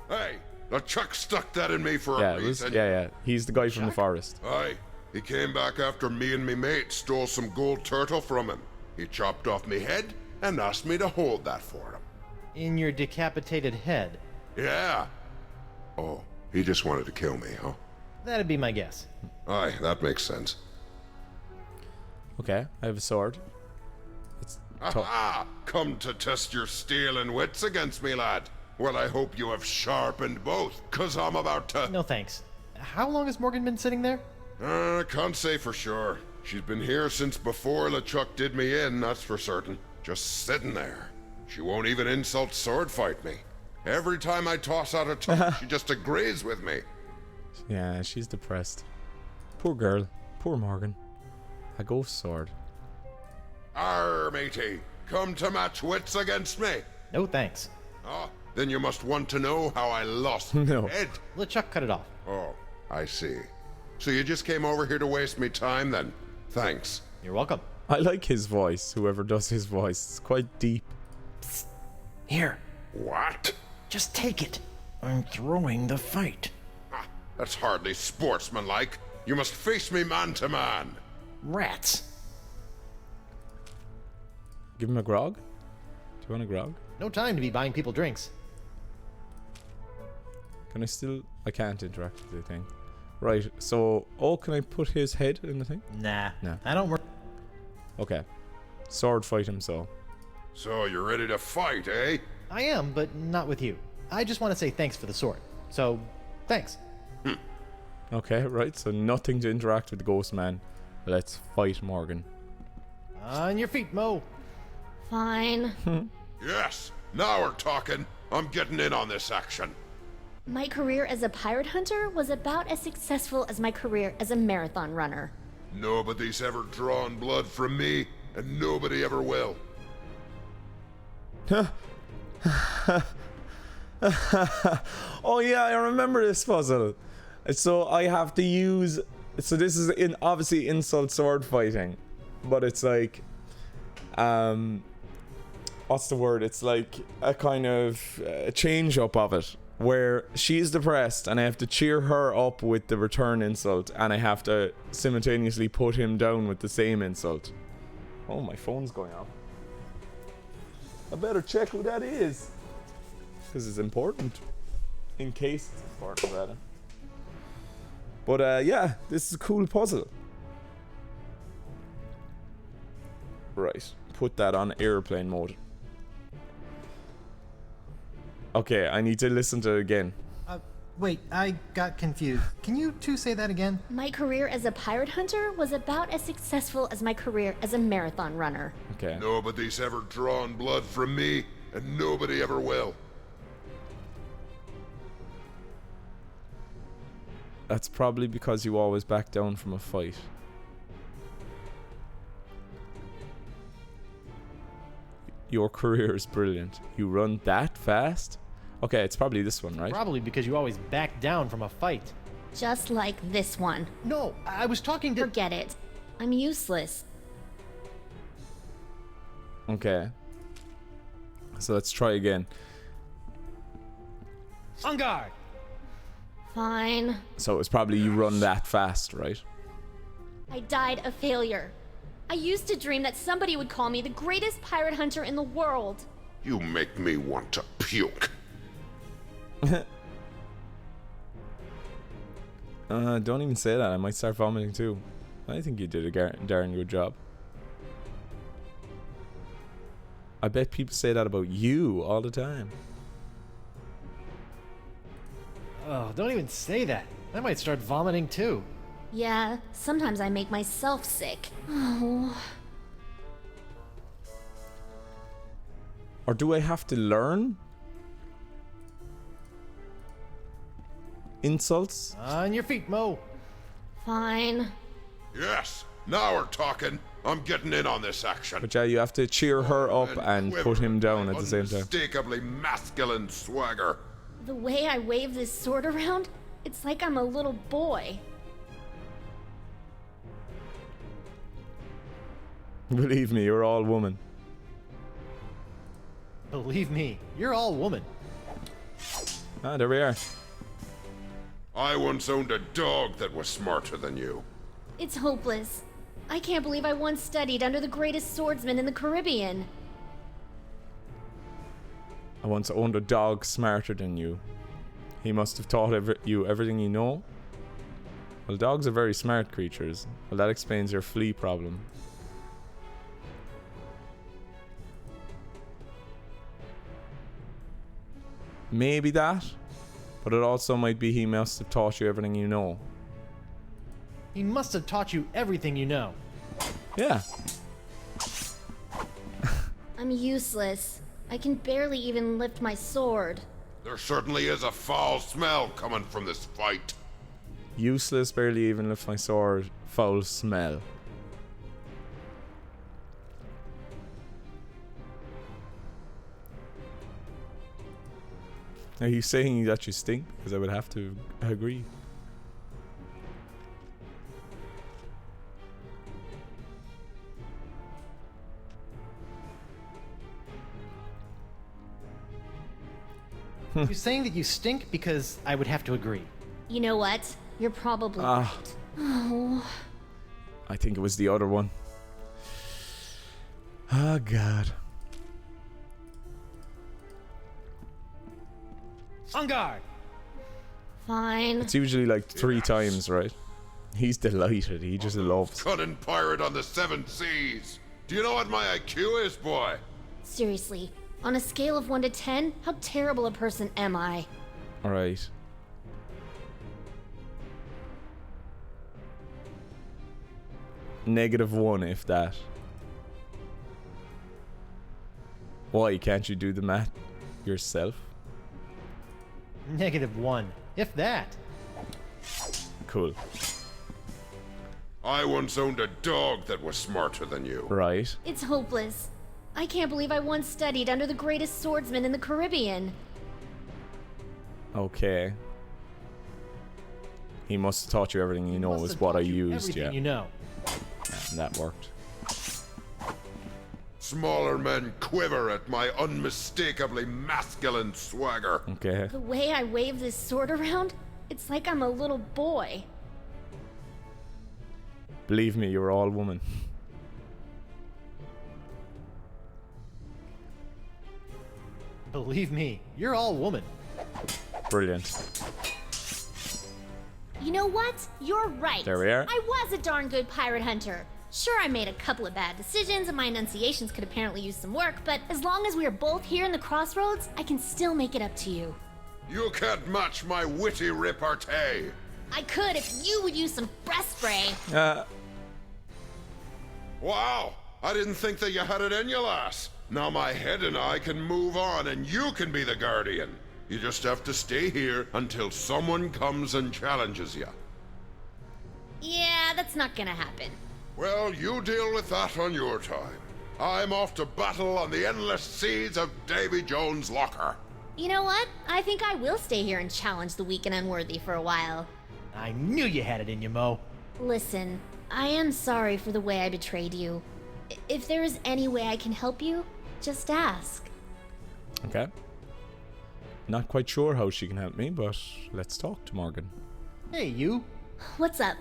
S9: Hey, LeChuck stuck that in me for
S1: Yeah,
S9: a reason.
S1: yeah. He's the guy from the forest.
S9: Aye. He came back after me and me mate stole some gold turtle from him. He chopped off me head and asked me to hold that for him.
S3: In your decapitated head.
S9: Yeah. Oh, he just wanted to kill me, huh?
S3: That'd be my guess.
S9: Aye, that makes sense.
S1: Okay, I have a sword. It's
S9: Aha! Come to test your steel and wits against me, lad. Well, I hope you have sharpened both, 'cause I'm about to...
S3: No thanks. How long has Morgan been sitting there?
S9: Can't say for sure. She's been here since before LeChuck did me in, that's for certain. Just sitting there. She won't even insult sword fight me. Every time I toss out a tongue, she just agrees with me.
S1: Yeah, she's depressed. Poor girl. Poor Morgan. A ghost sword.
S9: Arr, matey. Come to match wits against me.
S3: No thanks.
S9: Ah, then you must want to know how I lost
S1: No.
S9: my head.
S3: LeChuck cut it off.
S9: Oh, I see. So you just came over here to waste me time then? Thanks.
S3: You're welcome.
S1: I like his voice, whoever does his voice. It's quite deep.
S5: Here,
S9: What?
S5: just take it. I'm throwing the fight.
S9: Ah, that's hardly sportsmanlike. You must face me man to man.
S5: Rats.
S1: Give him a grog? Do you want a grog?
S3: No time to be buying people drinks.
S1: Can I still... I can't interact with the thing. Right, so... Oh, can I put his head in the thing?
S5: Nah,
S1: No.
S5: I don't work.
S1: Okay. Sword fight him, so...
S9: So you're ready to fight, eh?
S3: I am, but not with you. I just want to say thanks for the sword. So, thanks.
S1: Okay, right, so nothing to interact with the ghost man. Let's fight Morgan.
S3: On your feet, Mo.
S8: Fine.
S9: Yes, now we're talking. I'm getting in on this action.
S8: My career as a pirate hunter was about as successful as my career as a marathon runner.
S9: Nobody's ever drawn blood from me, and nobody ever will.
S1: Oh yeah, I remember this puzzle. So I have to use... So this is obviously insult sword fighting. But it's like... What's the word? It's like a kind of change up of it. Where she's depressed and I have to cheer her up with the return insult. And I have to simultaneously put him down with the same insult. Oh, my phone's going off. I better check who that is. Because it's important. In case it's important, rather. But yeah, this is a cool puzzle. Right, put that on airplane mode. Okay, I need to listen to it again.
S5: Wait, I got confused. Can you two say that again?
S8: My career as a pirate hunter was about as successful as my career as a marathon runner.
S1: Okay.
S9: Nobody's ever drawn blood from me, and nobody ever will.
S1: That's probably because you always back down from a fight. Your career is brilliant. You run that fast? Okay, it's probably this one, right?
S3: Probably because you always back down from a fight.
S8: Just like this one.
S3: No, I was talking to...
S8: Forget it. I'm useless.
S1: Okay. So let's try again.
S3: On guard!
S8: Fine.
S1: So it's probably you run that fast, right?
S8: I died a failure. I used to dream that somebody would call me the greatest pirate hunter in the world.
S9: You make me want to puke.
S1: Don't even say that. I might start vomiting too. I think you did a darn good job. I bet people say that about you all the time.
S3: Oh, don't even say that. I might start vomiting too.
S8: Yeah, sometimes I make myself sick. Oh.
S1: Or do I have to learn insults?
S3: On your feet, Mo.
S8: Fine.
S9: Yes, now we're talking. I'm getting in on this action.
S1: But yeah, you have to cheer her up and
S9: quiver
S1: put him
S9: in
S1: down
S9: my
S1: at the same time.
S9: Unmistakably masculine swagger.
S8: The way I wave this sword around, it's like I'm a little boy.
S1: Believe me, you're all woman.
S3: Believe me, you're all woman.
S1: Ah, there we are.
S9: I once owned a dog that was smarter than you.
S8: It's hopeless. I can't believe I once studied under the greatest swordsman in the Caribbean.
S1: I once owned a dog smarter than you. He must have taught you everything you know. Well, dogs are very smart creatures. Well, that explains your flea problem. Maybe that, but it also might be he must have taught you everything you know.
S3: He must have taught you everything you know.
S1: Yeah.
S8: I'm useless. I can barely even lift my sword.
S9: There certainly is a foul smell coming from this fight.
S1: Useless, barely even lift my sword. Foul smell. Are you saying that you stink? Because I would have to agree.
S3: You're saying that you stink because I would have to agree.
S8: You know what? You're probably
S1: Ah.
S8: right. Oh.
S1: I think it was the other one. Oh, God.
S3: On guard!
S8: Fine.
S1: It's usually like 3 times, right? He's delighted. He just loves.
S9: Cunning pirate on the 7 seas. Do you know what my IQ is, boy?
S8: Seriously, on a scale of 1 to 10, how terrible a person am I?
S1: Alright. -1, if that. Why can't you do the math yourself?
S3: -1, if that.
S1: Cool.
S9: I once owned a dog that was smarter than you.
S1: Right.
S8: It's hopeless. I can't believe I once studied under the greatest swordsman in the Caribbean.
S1: Okay. He must have taught you everything you know,
S3: Must
S1: is
S3: have
S1: what I
S3: taught you
S1: used,
S3: everything
S1: yeah.
S3: you know.
S1: And that worked.
S9: Smaller men quiver at my unmistakably masculine swagger.
S1: Okay.
S8: The way I wave this sword around, it's like I'm a little boy.
S1: Believe me, you're all woman.
S3: Believe me, you're all woman.
S1: Brilliant.
S8: You know what? You're right.
S1: There we are.
S8: I was a darn good pirate hunter. Sure, I made a couple of bad decisions and my enunciations could apparently use some work, but as long as we are both here in the crossroads, I can still make it up to you.
S9: You can't match my witty repartee.
S8: I could if you would use some breath spray.
S9: Wow, I didn't think that you had it in you, lass. Now my head and I can move on and you can be the guardian. You just have to stay here until someone comes and challenges you.
S8: Yeah, that's not gonna happen.
S9: Well, you deal with that on your time. I'm off to battle on the endless seas of Davy Jones' locker.
S8: You know what? I think I will stay here and challenge the weak and unworthy for a while.
S3: I knew you had it in you, Mo.
S8: Listen, I am sorry for the way I betrayed you. If there is any way I can help you, just ask.
S1: Okay. Not quite sure how she can help me, but let's talk to Morgan.
S3: Hey, you.
S8: What's up?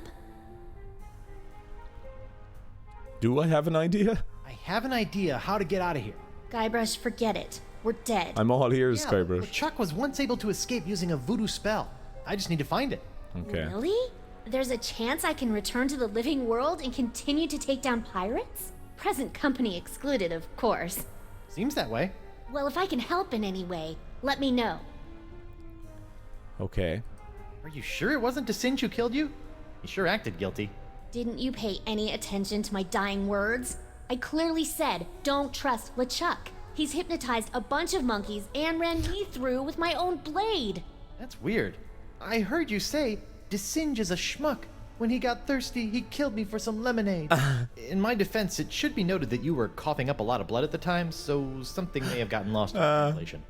S1: Do I have an idea?
S3: I have an idea how to get out of here.
S8: Guybrush, forget it. We're dead.
S1: I'm all ears,
S3: Yeah,
S1: Guybrush.
S3: but Chuck was once able to escape using a voodoo spell. I just need to find it.
S1: Okay.
S8: Really? There's a chance I can return to the living world and continue to take down pirates? Present company excluded, of course.
S3: Seems that way.
S8: Well, if I can help in any way, let me know.
S1: Okay.
S3: Are you sure it wasn't DeCinch who killed you? He sure acted guilty.
S8: Didn't you pay any attention to my dying words? I clearly said, don't trust LeChuck. He's hypnotized a bunch of monkeys and ran me through with my own blade.
S3: That's weird. I heard you say DeCinch is a schmuck. When he got thirsty, he killed me for some lemonade. In my defense, it should be noted that you were coughing up a lot of blood at the time, so something may have gotten lost in translation.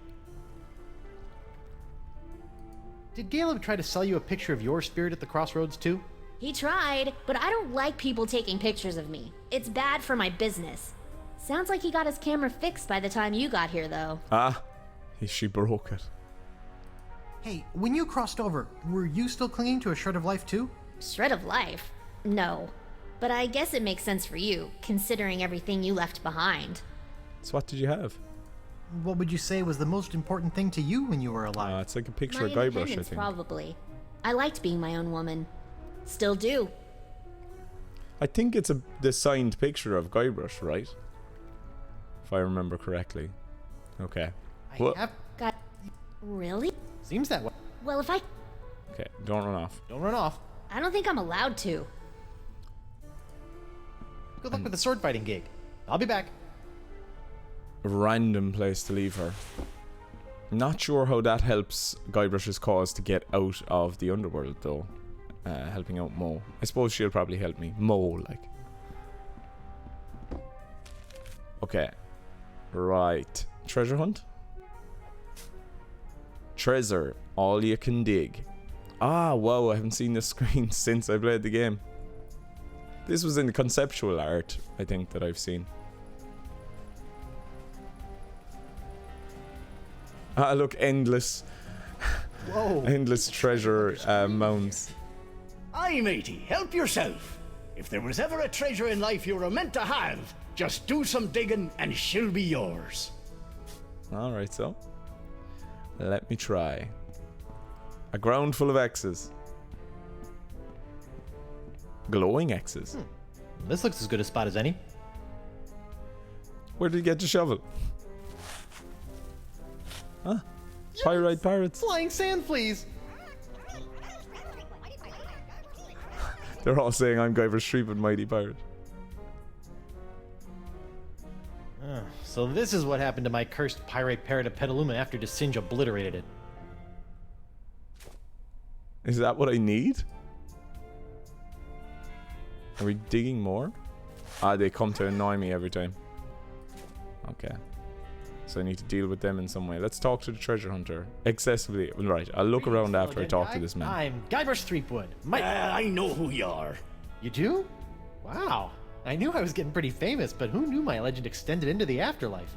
S3: Did Caleb try to sell you a picture of your spirit at the crossroads too?
S8: He tried, but I don't like people taking pictures of me. It's bad for my business. Sounds like he got his camera fixed by the time you got here, though.
S1: She broke it.
S5: Hey, when you crossed over, were you still clinging to a shred of life too?
S8: Shred of life? No. But I guess it makes sense for you, considering everything you left behind.
S1: So what did you have?
S5: What would you say was the most important thing to you when you were alive?
S1: It's like a picture
S8: My
S1: of Guybrush, I
S8: independence,
S1: think.
S8: probably. I liked being my own woman. Still do.
S1: I think it's the signed picture of Guybrush, right? If I remember correctly. Okay. Well,
S8: Got... Really?
S3: Seems that way.
S8: Well, if I...
S1: okay, don't run off.
S3: Don't run off.
S8: I don't think I'm allowed to.
S3: Good luck with the sword fighting gig. I'll be back.
S1: Random place to leave her. Not sure how that helps Guybrush's cause to get out of the underworld, though. Helping out Mo. I suppose she'll probably help me. Mo, like. Okay. Right. Treasure hunt? Treasure. All you can dig. Ah, wow, I haven't seen this screen since I played the game. This was in the conceptual art, I think, that I've seen. Ah, look, endless.
S3: Whoa.
S1: Endless treasure mounds.
S10: Aye, matey, help yourself. If there was ever a treasure in life you were meant to have, just do some digging and she'll be yours.
S1: Alright, so. Let me try. A ground full of X's. Glowing X's.
S3: This looks as good a spot as any.
S1: Where did you get the shovel? Huh? Pyrite pirates.
S3: Flying sand fleas.
S1: They're all saying I'm Guybrush Threepwood, mighty pirate.
S3: So this is what happened to my cursed pirate parrot of Petaluma after DeCinch obliterated it.
S1: Is that what I need? Are we digging more? Ah, they come to annoy me every time. Okay. So I need to deal with them in some way. Let's talk to the treasure hunter. Excessively. Right, I'll look around after I talk to this man.
S3: I'm Guybrush Threepwood.
S10: I know who you are.
S3: You do? Wow. I knew I was getting pretty famous, but who knew my legend extended into the afterlife?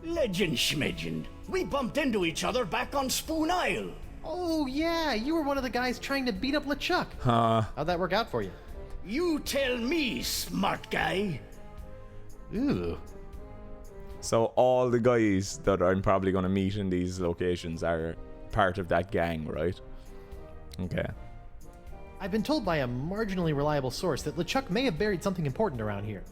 S10: Legend schmegend. We bumped into each other back on Spoon Isle.
S3: Oh yeah, you were one of the guys trying to beat up LeChuck. How'd that work out for you?
S10: You tell me, smart guy.
S3: Ooh.
S1: So all the guys that I'm probably going to meet in these locations are part of that gang, right? Okay.
S3: I've been told by a marginally reliable source that LeChuck may have buried something important around here.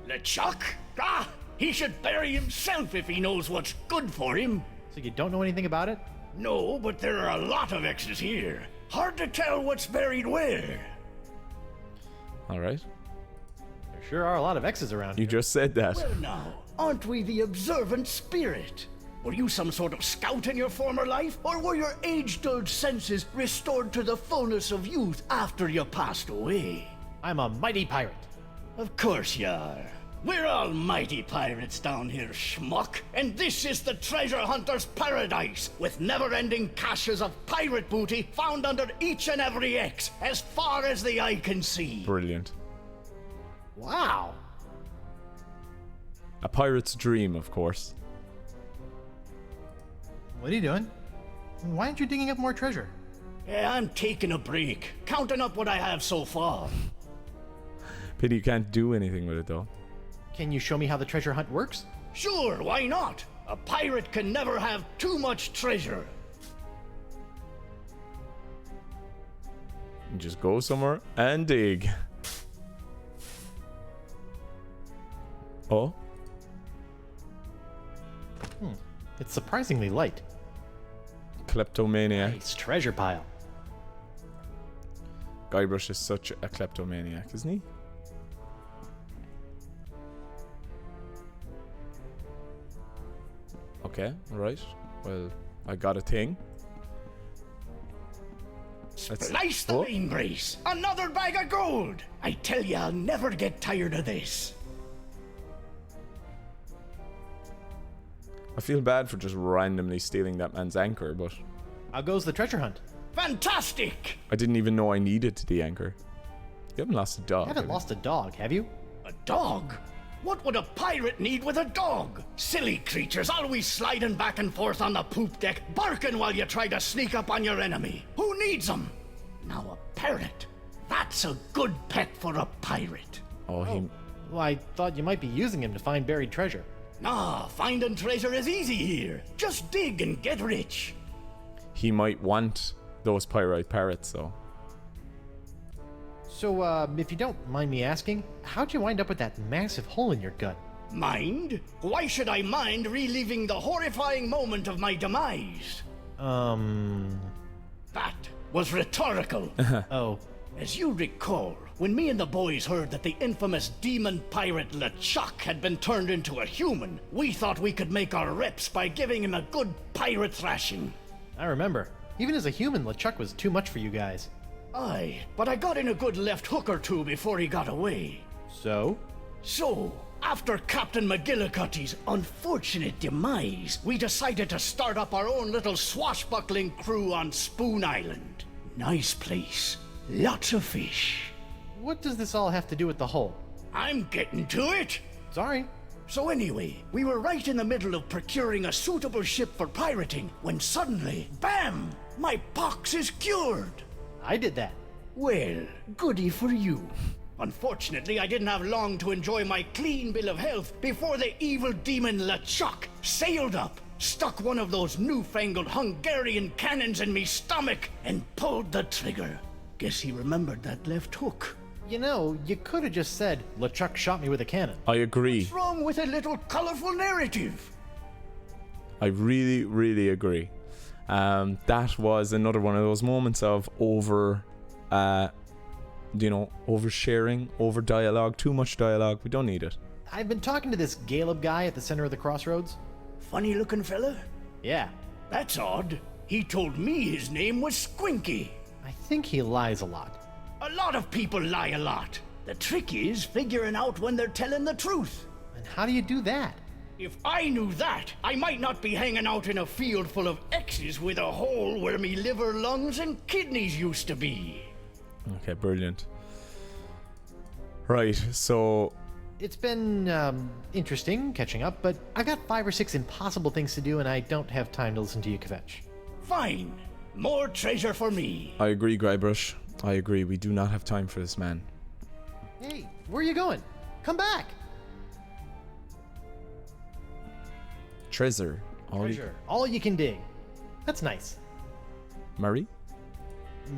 S10: LeChuck? Ah, he should bury himself if he knows what's good for him.
S3: So you don't know anything about it?
S10: No, but there are a lot of X's here. Hard to tell what's buried where.
S1: Alright.
S3: There sure are a lot of X's around
S1: You
S3: here.
S1: just said that.
S10: Well now, aren't we the observant spirit? Were you some sort of scout in your former life, or were your age-dulled senses restored to the fullness of youth after you passed away?
S3: I'm a mighty pirate.
S10: Of course you are. We're all mighty pirates down here, schmuck. And this is the treasure hunter's paradise, with never-ending caches of pirate booty found under each and every X, as far as the eye can see.
S1: Brilliant.
S3: Wow.
S1: A pirate's dream, of course.
S5: What are you doing? Why aren't you digging up more treasure?
S10: Yeah, I'm taking a break, counting up what I have so far.
S1: Pity you can't do anything with it, though.
S3: Can you show me how the treasure hunt works?
S10: Sure, why not? A pirate can never have too much treasure.
S1: You just go somewhere and dig. Oh?
S3: It's surprisingly light.
S1: Kleptomaniac.
S3: Nice treasure pile.
S1: Guybrush is such a kleptomaniac, isn't he? Okay, right. Well, I got a thing.
S10: Splice the
S1: Oh.
S10: main brace! Another bag of gold! I tell you, I'll never get tired of this.
S1: I feel bad for just randomly stealing that man's anchor, but
S3: How goes the treasure hunt?
S10: Fantastic!
S1: I didn't even know I needed the anchor. You haven't lost a dog.
S3: You haven't
S1: have you?
S3: lost a dog, have you?
S10: A dog? What would a pirate need with a dog? Silly creatures always sliding back and forth on the poop deck, barking while you try to sneak up on your enemy. Who needs them? Now a parrot. That's a good pet for a pirate.
S1: Oh, he.
S3: Well, I thought you might be using him to find buried treasure.
S10: Nah, finding treasure is easy here. Just dig and get rich.
S1: He might want those pyrite parrots, though.
S3: So, if you don't mind me asking, how'd you wind up with that massive hole in your gut?
S10: Mind? Why should I mind reliving the horrifying moment of my demise? That was rhetorical.
S3: Oh.
S10: As you recall, when me and the boys heard that the infamous demon pirate LeChuck had been turned into a human, we thought we could make our reps by giving him a good pirate thrashing.
S3: I remember. Even as a human, LeChuck was too much for you guys.
S10: Aye, but I got in a good left hook or two before he got away.
S3: So?
S10: So, after Captain McGillicuddy's unfortunate demise, we decided to start up our own little swashbuckling crew on Spoon Island. Nice place. Lots of fish.
S3: What does this all have to do with the hole?
S10: I'm getting to it.
S3: Sorry.
S10: So anyway, we were right in the middle of procuring a suitable ship for pirating when suddenly, bam! My pox is cured.
S3: I did that.
S10: Well, goody for you. Unfortunately, I didn't have long to enjoy my clean bill of health before the evil demon LeChuck sailed up, stuck one of those newfangled Hungarian cannons in me stomach, and pulled the trigger. Guess he remembered that left hook.
S3: You know, you could have just said, LeChuck shot me with a cannon.
S1: I agree.
S10: What's wrong with a little colorful narrative?
S1: I really, really agree. That was another one of those moments of oversharing, over dialogue, too much dialogue. We don't need it.
S3: I've been talking to this Caleb guy at the center of the crossroads.
S10: Funny looking fella?
S3: Yeah,
S10: That's odd. He told me his name was Squinky.
S3: I think he lies a lot.
S10: A lot of people lie a lot. The trick is figuring out when they're telling the truth.
S3: And how do you do that?
S10: If I knew that, I might not be hanging out in a field full of X's with a hole where me liver, lungs, and kidneys used to be.
S1: Okay, brilliant. Right, so
S3: It's been, interesting catching up, but I've got 5 or 6 impossible things to do and I don't have time to listen to you kvetch.
S10: Fine. More treasure for me.
S1: I agree, Guybrush. I agree. We do not have time for this man.
S3: Hey, where are you going? Come back!
S1: Treasure.
S3: Treasure. All you can dig. That's nice.
S1: Murray?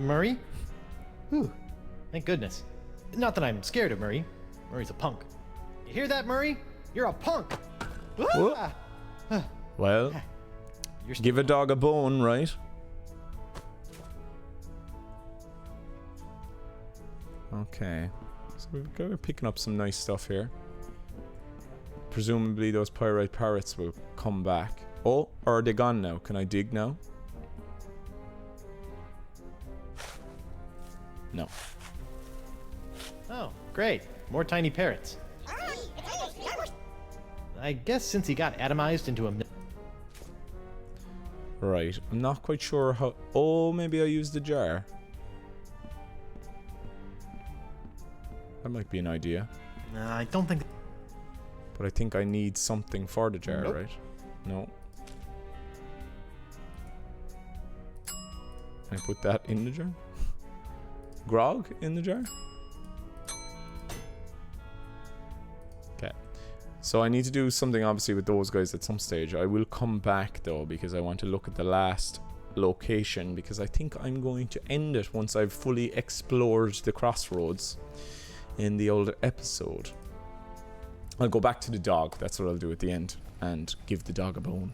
S3: Murray? Whew, Thank goodness. Not that I'm scared of Murray. Murray's a punk. You hear that, Murray? You're a punk! Ah!
S1: Well,
S3: You're
S1: give a dog a bone, right? Okay. So we're picking up some nice stuff here. Presumably those pyrite parrots will come back. Oh, or are they gone now? Can I dig now? No.
S3: Oh, great. More tiny parrots. I guess since he got atomized into a...
S1: Right. I'm not quite sure how... Oh, maybe I used the jar. That might be an idea.
S5: I don't think...
S1: But I think I need something for the jar,
S3: Nope.
S1: right? No. Can I put that in the jar? Grog in the jar? Okay. So I need to do something obviously with those guys at some stage. I will come back though because I want to look at the last location because I think I'm going to end it once I've fully explored the crossroads in the old episode. I'll go back to the dog. That's what I'll do at the end. And give the dog a bone.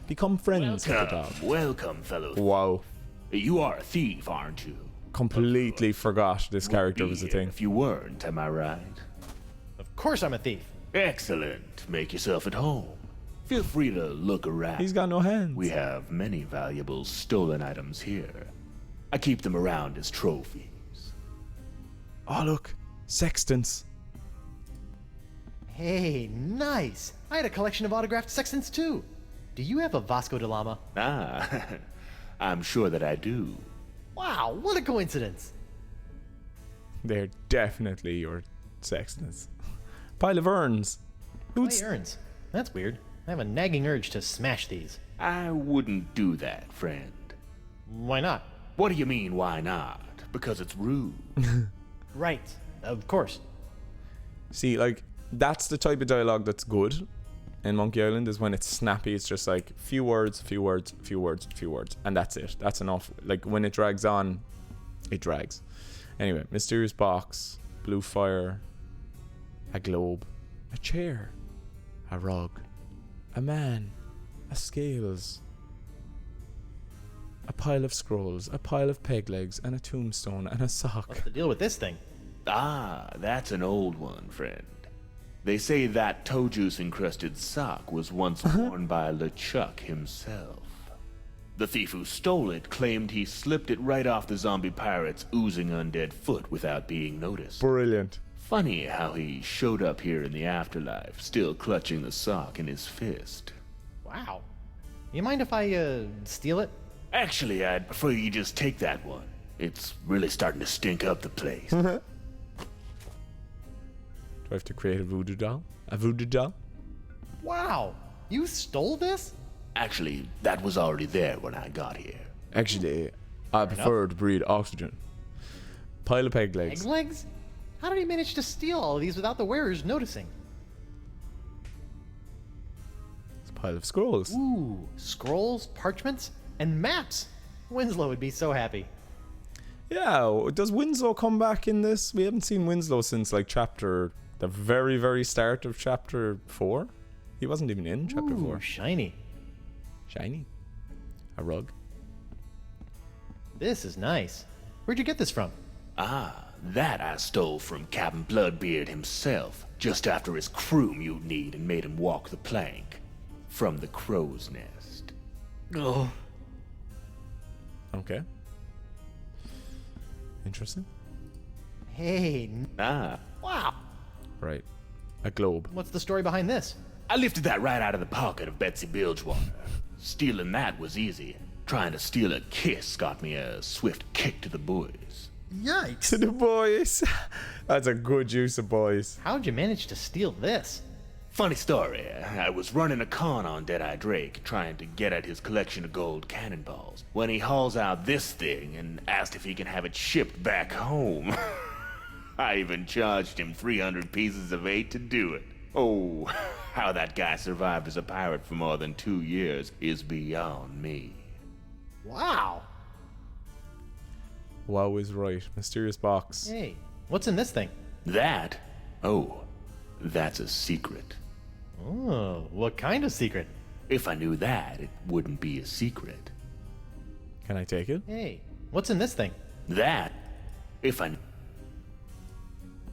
S1: Become friends with the dog.
S11: Welcome, fellow.
S1: Wow.
S11: You are a thief, aren't you?
S1: Completely forgot this character was a thing.
S11: If you weren't, am I right?
S3: Of course I'm a thief.
S11: Excellent. Make yourself at home. Feel free to look around.
S1: He's got no hands.
S11: We have many valuable stolen items here. I keep them around as trophies.
S1: Oh, look. Sextants.
S3: Hey, nice. I had a collection of autographed sextants too. Do you have a Vasco da Lama?
S11: Ah, I'm sure that I do.
S3: Wow, what a coincidence.
S1: They're definitely your sextants. Pile of urns.
S3: Clay urns. That's weird. I have a nagging urge to smash these.
S11: I wouldn't do that, friend.
S3: Why not?
S11: What do you mean, why not? Because it's rude.
S3: Right, of course.
S1: See, like, that's the type of dialogue that's good in Monkey Island, is when it's snappy. It's just like few words, few words, few words, few words, and that's it. That's enough. Like, when it drags on, it drags. Anyway, mysterious box, blue fire, a globe, a chair, a rug, a man, a scales, a pile of scrolls, a pile of peg legs, and a tombstone, and a sock.
S3: What's the deal with this thing?
S11: Ah, that's an old one, friend. They say that toe juice encrusted sock was once worn by LeChuck himself. The thief who stole it claimed he slipped it right off the zombie pirate's oozing undead foot without being noticed.
S1: Brilliant.
S11: Funny how he showed up here in the afterlife, still clutching the sock in his fist.
S3: Wow. You mind if I, steal it?
S11: Actually, I'd prefer you just take that one. It's really starting to stink up the place.
S1: Do I have to create a voodoo doll? A voodoo doll?
S3: Wow. You stole this?
S11: Actually, that was already there when I got here.
S1: Actually, I prefer to breed oxygen. Pile of peg legs.
S3: Egg legs? How did he manage to steal all of these without the wearers noticing?
S1: It's a pile of scrolls.
S3: Ooh, scrolls, parchments, and maps. Winslow would be so happy.
S1: Yeah, does Winslow come back in this? We haven't seen Winslow since like the very, very start of chapter 4. He wasn't even in chapter
S3: Ooh,
S1: 4.
S3: shiny.
S1: Shiny. A rug.
S3: This is nice. Where'd you get this from?
S11: Ah, that I stole from Captain Bloodbeard himself, just after his crew mutinied and made him walk the plank. From the crow's nest.
S5: Oh.
S1: Okay. Interesting.
S3: Hey,
S11: Ah,
S3: wow.
S1: Right. A globe.
S3: What's the story behind this?
S11: I lifted that right out of the pocket of Betsy Bilgewater. Stealing that was easy. Trying to steal a kiss got me a swift kick to the boys.
S5: Yikes.
S1: To the boys. That's a good use of boys.
S3: How'd you manage to steal this?
S11: Funny story, I was running a con on Deadeye Drake, trying to get at his collection of gold cannonballs, when he hauls out this thing and asked if he can have it shipped back home. I even charged him 300 pieces of 8 to do it. Oh, how that guy survived as a pirate for more than 2 years is beyond me.
S3: Wow.
S1: Wow is right. Mysterious box.
S3: Hey, what's in this thing?
S11: That? Oh, that's a secret.
S3: Oh, what kind of secret?
S11: If I knew that, it wouldn't be a secret.
S1: Can I take it?
S3: Hey, what's in this thing?
S11: That? If I...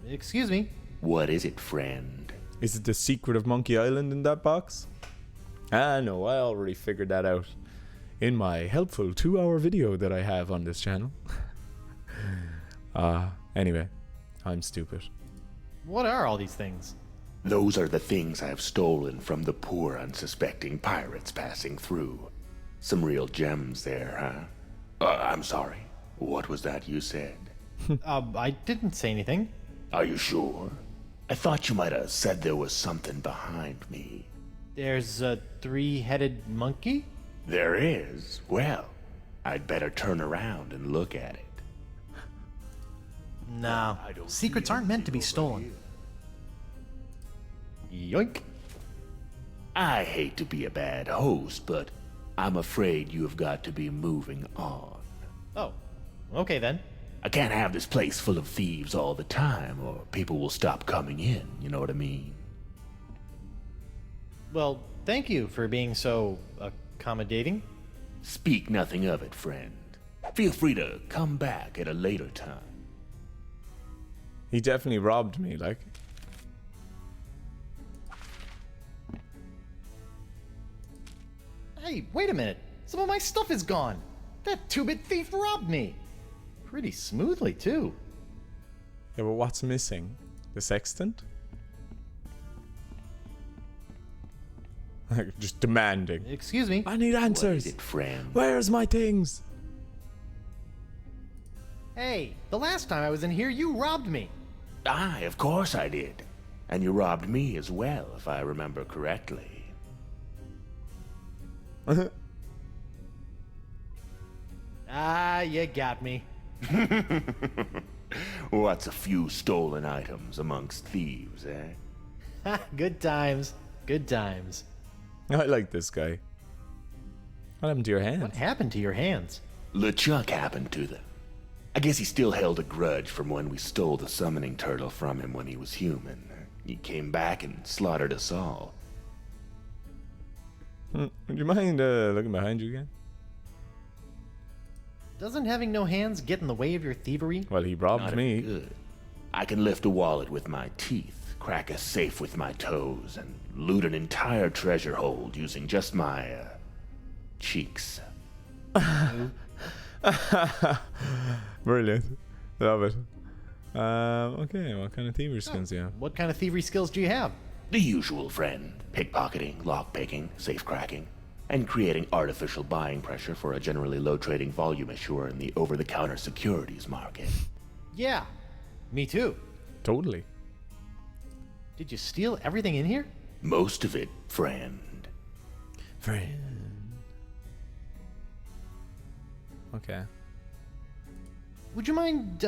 S3: Excuse me.
S11: What is it, friend?
S1: Is it the secret of Monkey Island in that box? Ah, no, I already figured that out in my helpful 2-hour video that I have on this channel. Anyway, I'm stupid.
S3: What are all these things?
S11: Those are the things I've stolen from the poor, unsuspecting pirates passing through. Some real gems there, huh? I'm sorry. What was that you said?
S3: I didn't say anything.
S11: Are you sure? I thought you might have said there was something behind me.
S3: There's a 3-headed monkey?
S11: There is? Well, I'd better turn around and look at it.
S5: No, secrets aren't meant to be stolen.
S3: Yoink.
S11: I hate to be a bad host, but I'm afraid you have got to be moving on.
S3: Oh, okay then.
S11: I can't have this place full of thieves all the time, or people will stop coming in, you know what I mean?
S3: Well, thank you for being so accommodating.
S11: Speak nothing of it, friend. Feel free to come back at a later time.
S1: He definitely robbed me, like.
S3: Hey, wait a minute. Some of my stuff is gone. That 2-bit thief robbed me. Pretty smoothly, too.
S1: Yeah, but what's missing? The sextant? Just demanding.
S3: Excuse me.
S1: I need
S11: What
S1: answers.
S11: is it, friend?
S1: Where's my things?
S3: Hey, the last time I was in here, you robbed me.
S11: Aye, of course I did. And you robbed me as well, if I remember correctly.
S3: Ah, you got me.
S11: What's a few stolen items amongst thieves, eh?
S3: Ha, good times. Good times.
S1: I like this guy. What happened to your hand?
S3: What happened to your hands?
S11: LeChuck happened to them. I guess he still held a grudge from when we stole the summoning turtle from him when he was human. He came back and slaughtered us all.
S1: Would you mind looking behind you again?
S3: Doesn't having no hands get in the way of your thievery?
S1: Well, he robbed
S11: Not
S1: me.
S11: good. I can lift a wallet with my teeth, crack a safe with my toes, and loot an entire treasure hold using just my, cheeks.
S1: Brilliant. Love it. Okay, what kind of thievery skills do you have?
S3: What kind of thievery skills do you have?
S11: The usual, friend. Pickpocketing, lockpicking, safe cracking, and creating artificial buying pressure for a generally low trading volume issuer in the over-the-counter securities market.
S3: Yeah, me too.
S1: Totally.
S3: Did you steal everything in here?
S11: Most of it, friend.
S1: Friend. Okay.
S3: Would you mind,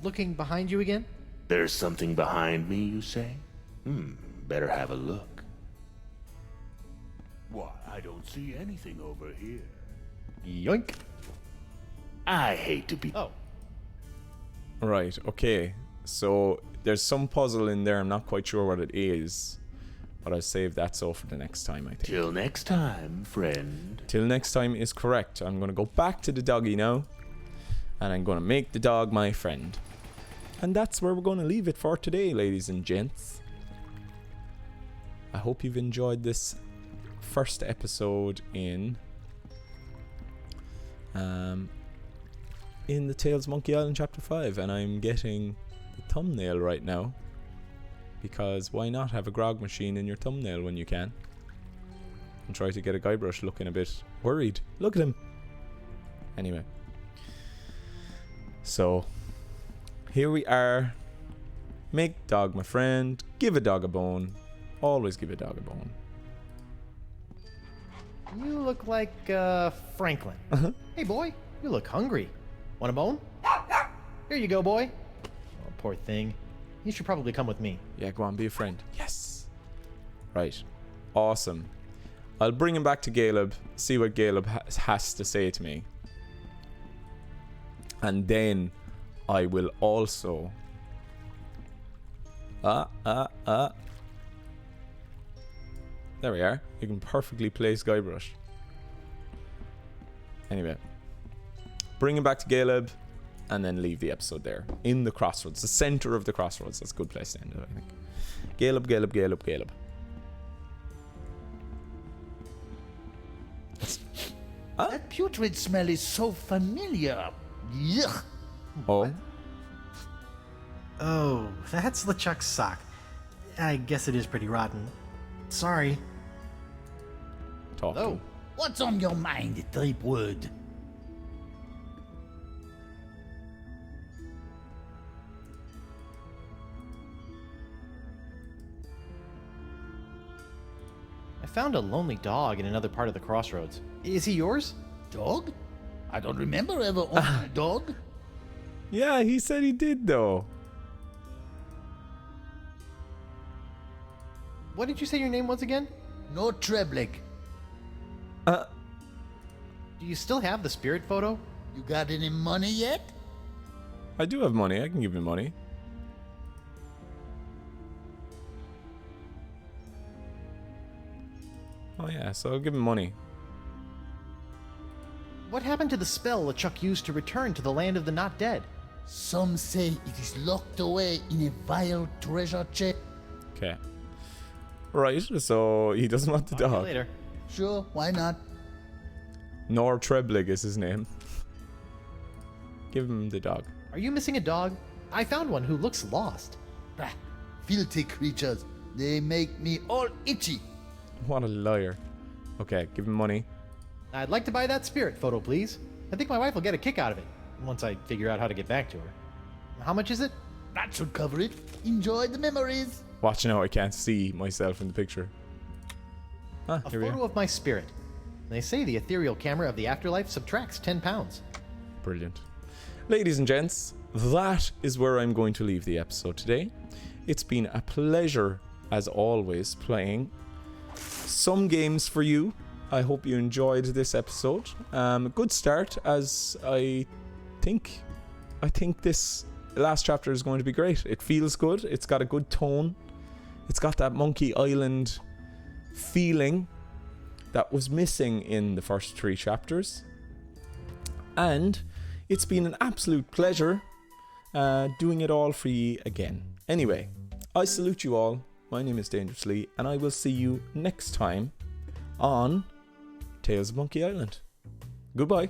S3: looking behind you again?
S11: There's something behind me, you say? Better have a look. Why, I don't see anything over here.
S3: Yoink.
S11: I hate to be...
S3: Oh,
S1: Right, okay. So there's some puzzle in there. I'm not quite sure what it is. But I'll save that so for the next time, I think.
S11: Till next time, friend.
S1: Till next time is correct. I'm going to go back to the doggy now. And I'm going to make the dog my friend. And that's where we're going to leave it for today, ladies and gents. I hope you've enjoyed this first episode in the Tales of Monkey Island Chapter 5. And I'm getting the thumbnail right now. Because why not have a Grog machine in your thumbnail when you can? And try to get a Guybrush looking a bit worried. Look at him. Anyway. So, here we are. Make dog my friend. Give a dog a bone. Always give a dog a bone.
S3: you look like, Franklin. Hey, boy, you look hungry. Want a bone? Here you go, boy. Oh, poor thing. You should probably come with me.
S1: Yeah, go on, be a friend. Yes. Right. Awesome. I'll bring him back to Caleb, see what Caleb has to say to me. And then I will also... There we are. You can perfectly place Guybrush. Anyway. Bring him back to Caleb. And then leave the episode there. In the crossroads. The center of the crossroads. That's a good place to end it, I think. Caleb.
S7: That putrid smell is so familiar. Yuck.
S1: Oh.
S5: Oh, that's LeChuck's sock. I guess it is pretty rotten. Sorry.
S1: Talk to
S7: Oh,
S1: him.
S7: what's on your mind, Threepwood?
S3: I found a lonely dog in another part of the crossroads. Is he yours?
S7: Dog? I don't remember ever owning a dog.
S1: Yeah, he said he did though.
S3: What did you say your name was again?
S7: No Treblik.
S3: Do you still have the spirit photo?
S7: You got any money yet?
S1: I do have money. I can give you money. Oh yeah, so I'll give him money.
S3: What happened to the spell LeChuck used to return to the land of the not dead?
S7: Some say it is locked away in a vile treasure chest.
S1: Okay. Right, so he doesn't want the
S3: Talk to you
S1: dog.
S3: later.
S7: Sure, why not?
S1: Nor Treblig is his name. Give him the dog.
S3: Are you missing a dog? I found one who looks lost.
S7: Bah, filthy creatures. They make me all itchy.
S1: What a liar. Okay, give him money.
S3: I'd like to buy that spirit photo, please. I think my wife will get a kick out of it, once I figure out how to get back to her. How much is it?
S7: That should cover it. Enjoy the memories.
S1: Watch now, I can't see myself in the picture. Ah,
S3: A
S1: here we
S3: photo
S1: are.
S3: of my spirit. They say the ethereal camera of the afterlife subtracts 10 pounds.
S1: Brilliant. Ladies and gents, that is where I'm going to leave the episode today. It's been a pleasure, as always, playing some games for you. I hope you enjoyed this episode. Good start, as I think this last chapter is going to be great. It feels good. It's got a good tone. It's got that Monkey Island feeling that was missing in the first 3 chapters. And it's been an absolute pleasure doing it all for you again. Anyway, I salute you all. My name is Dangerously, and I will see you next time on Tales of Monkey Island. Goodbye.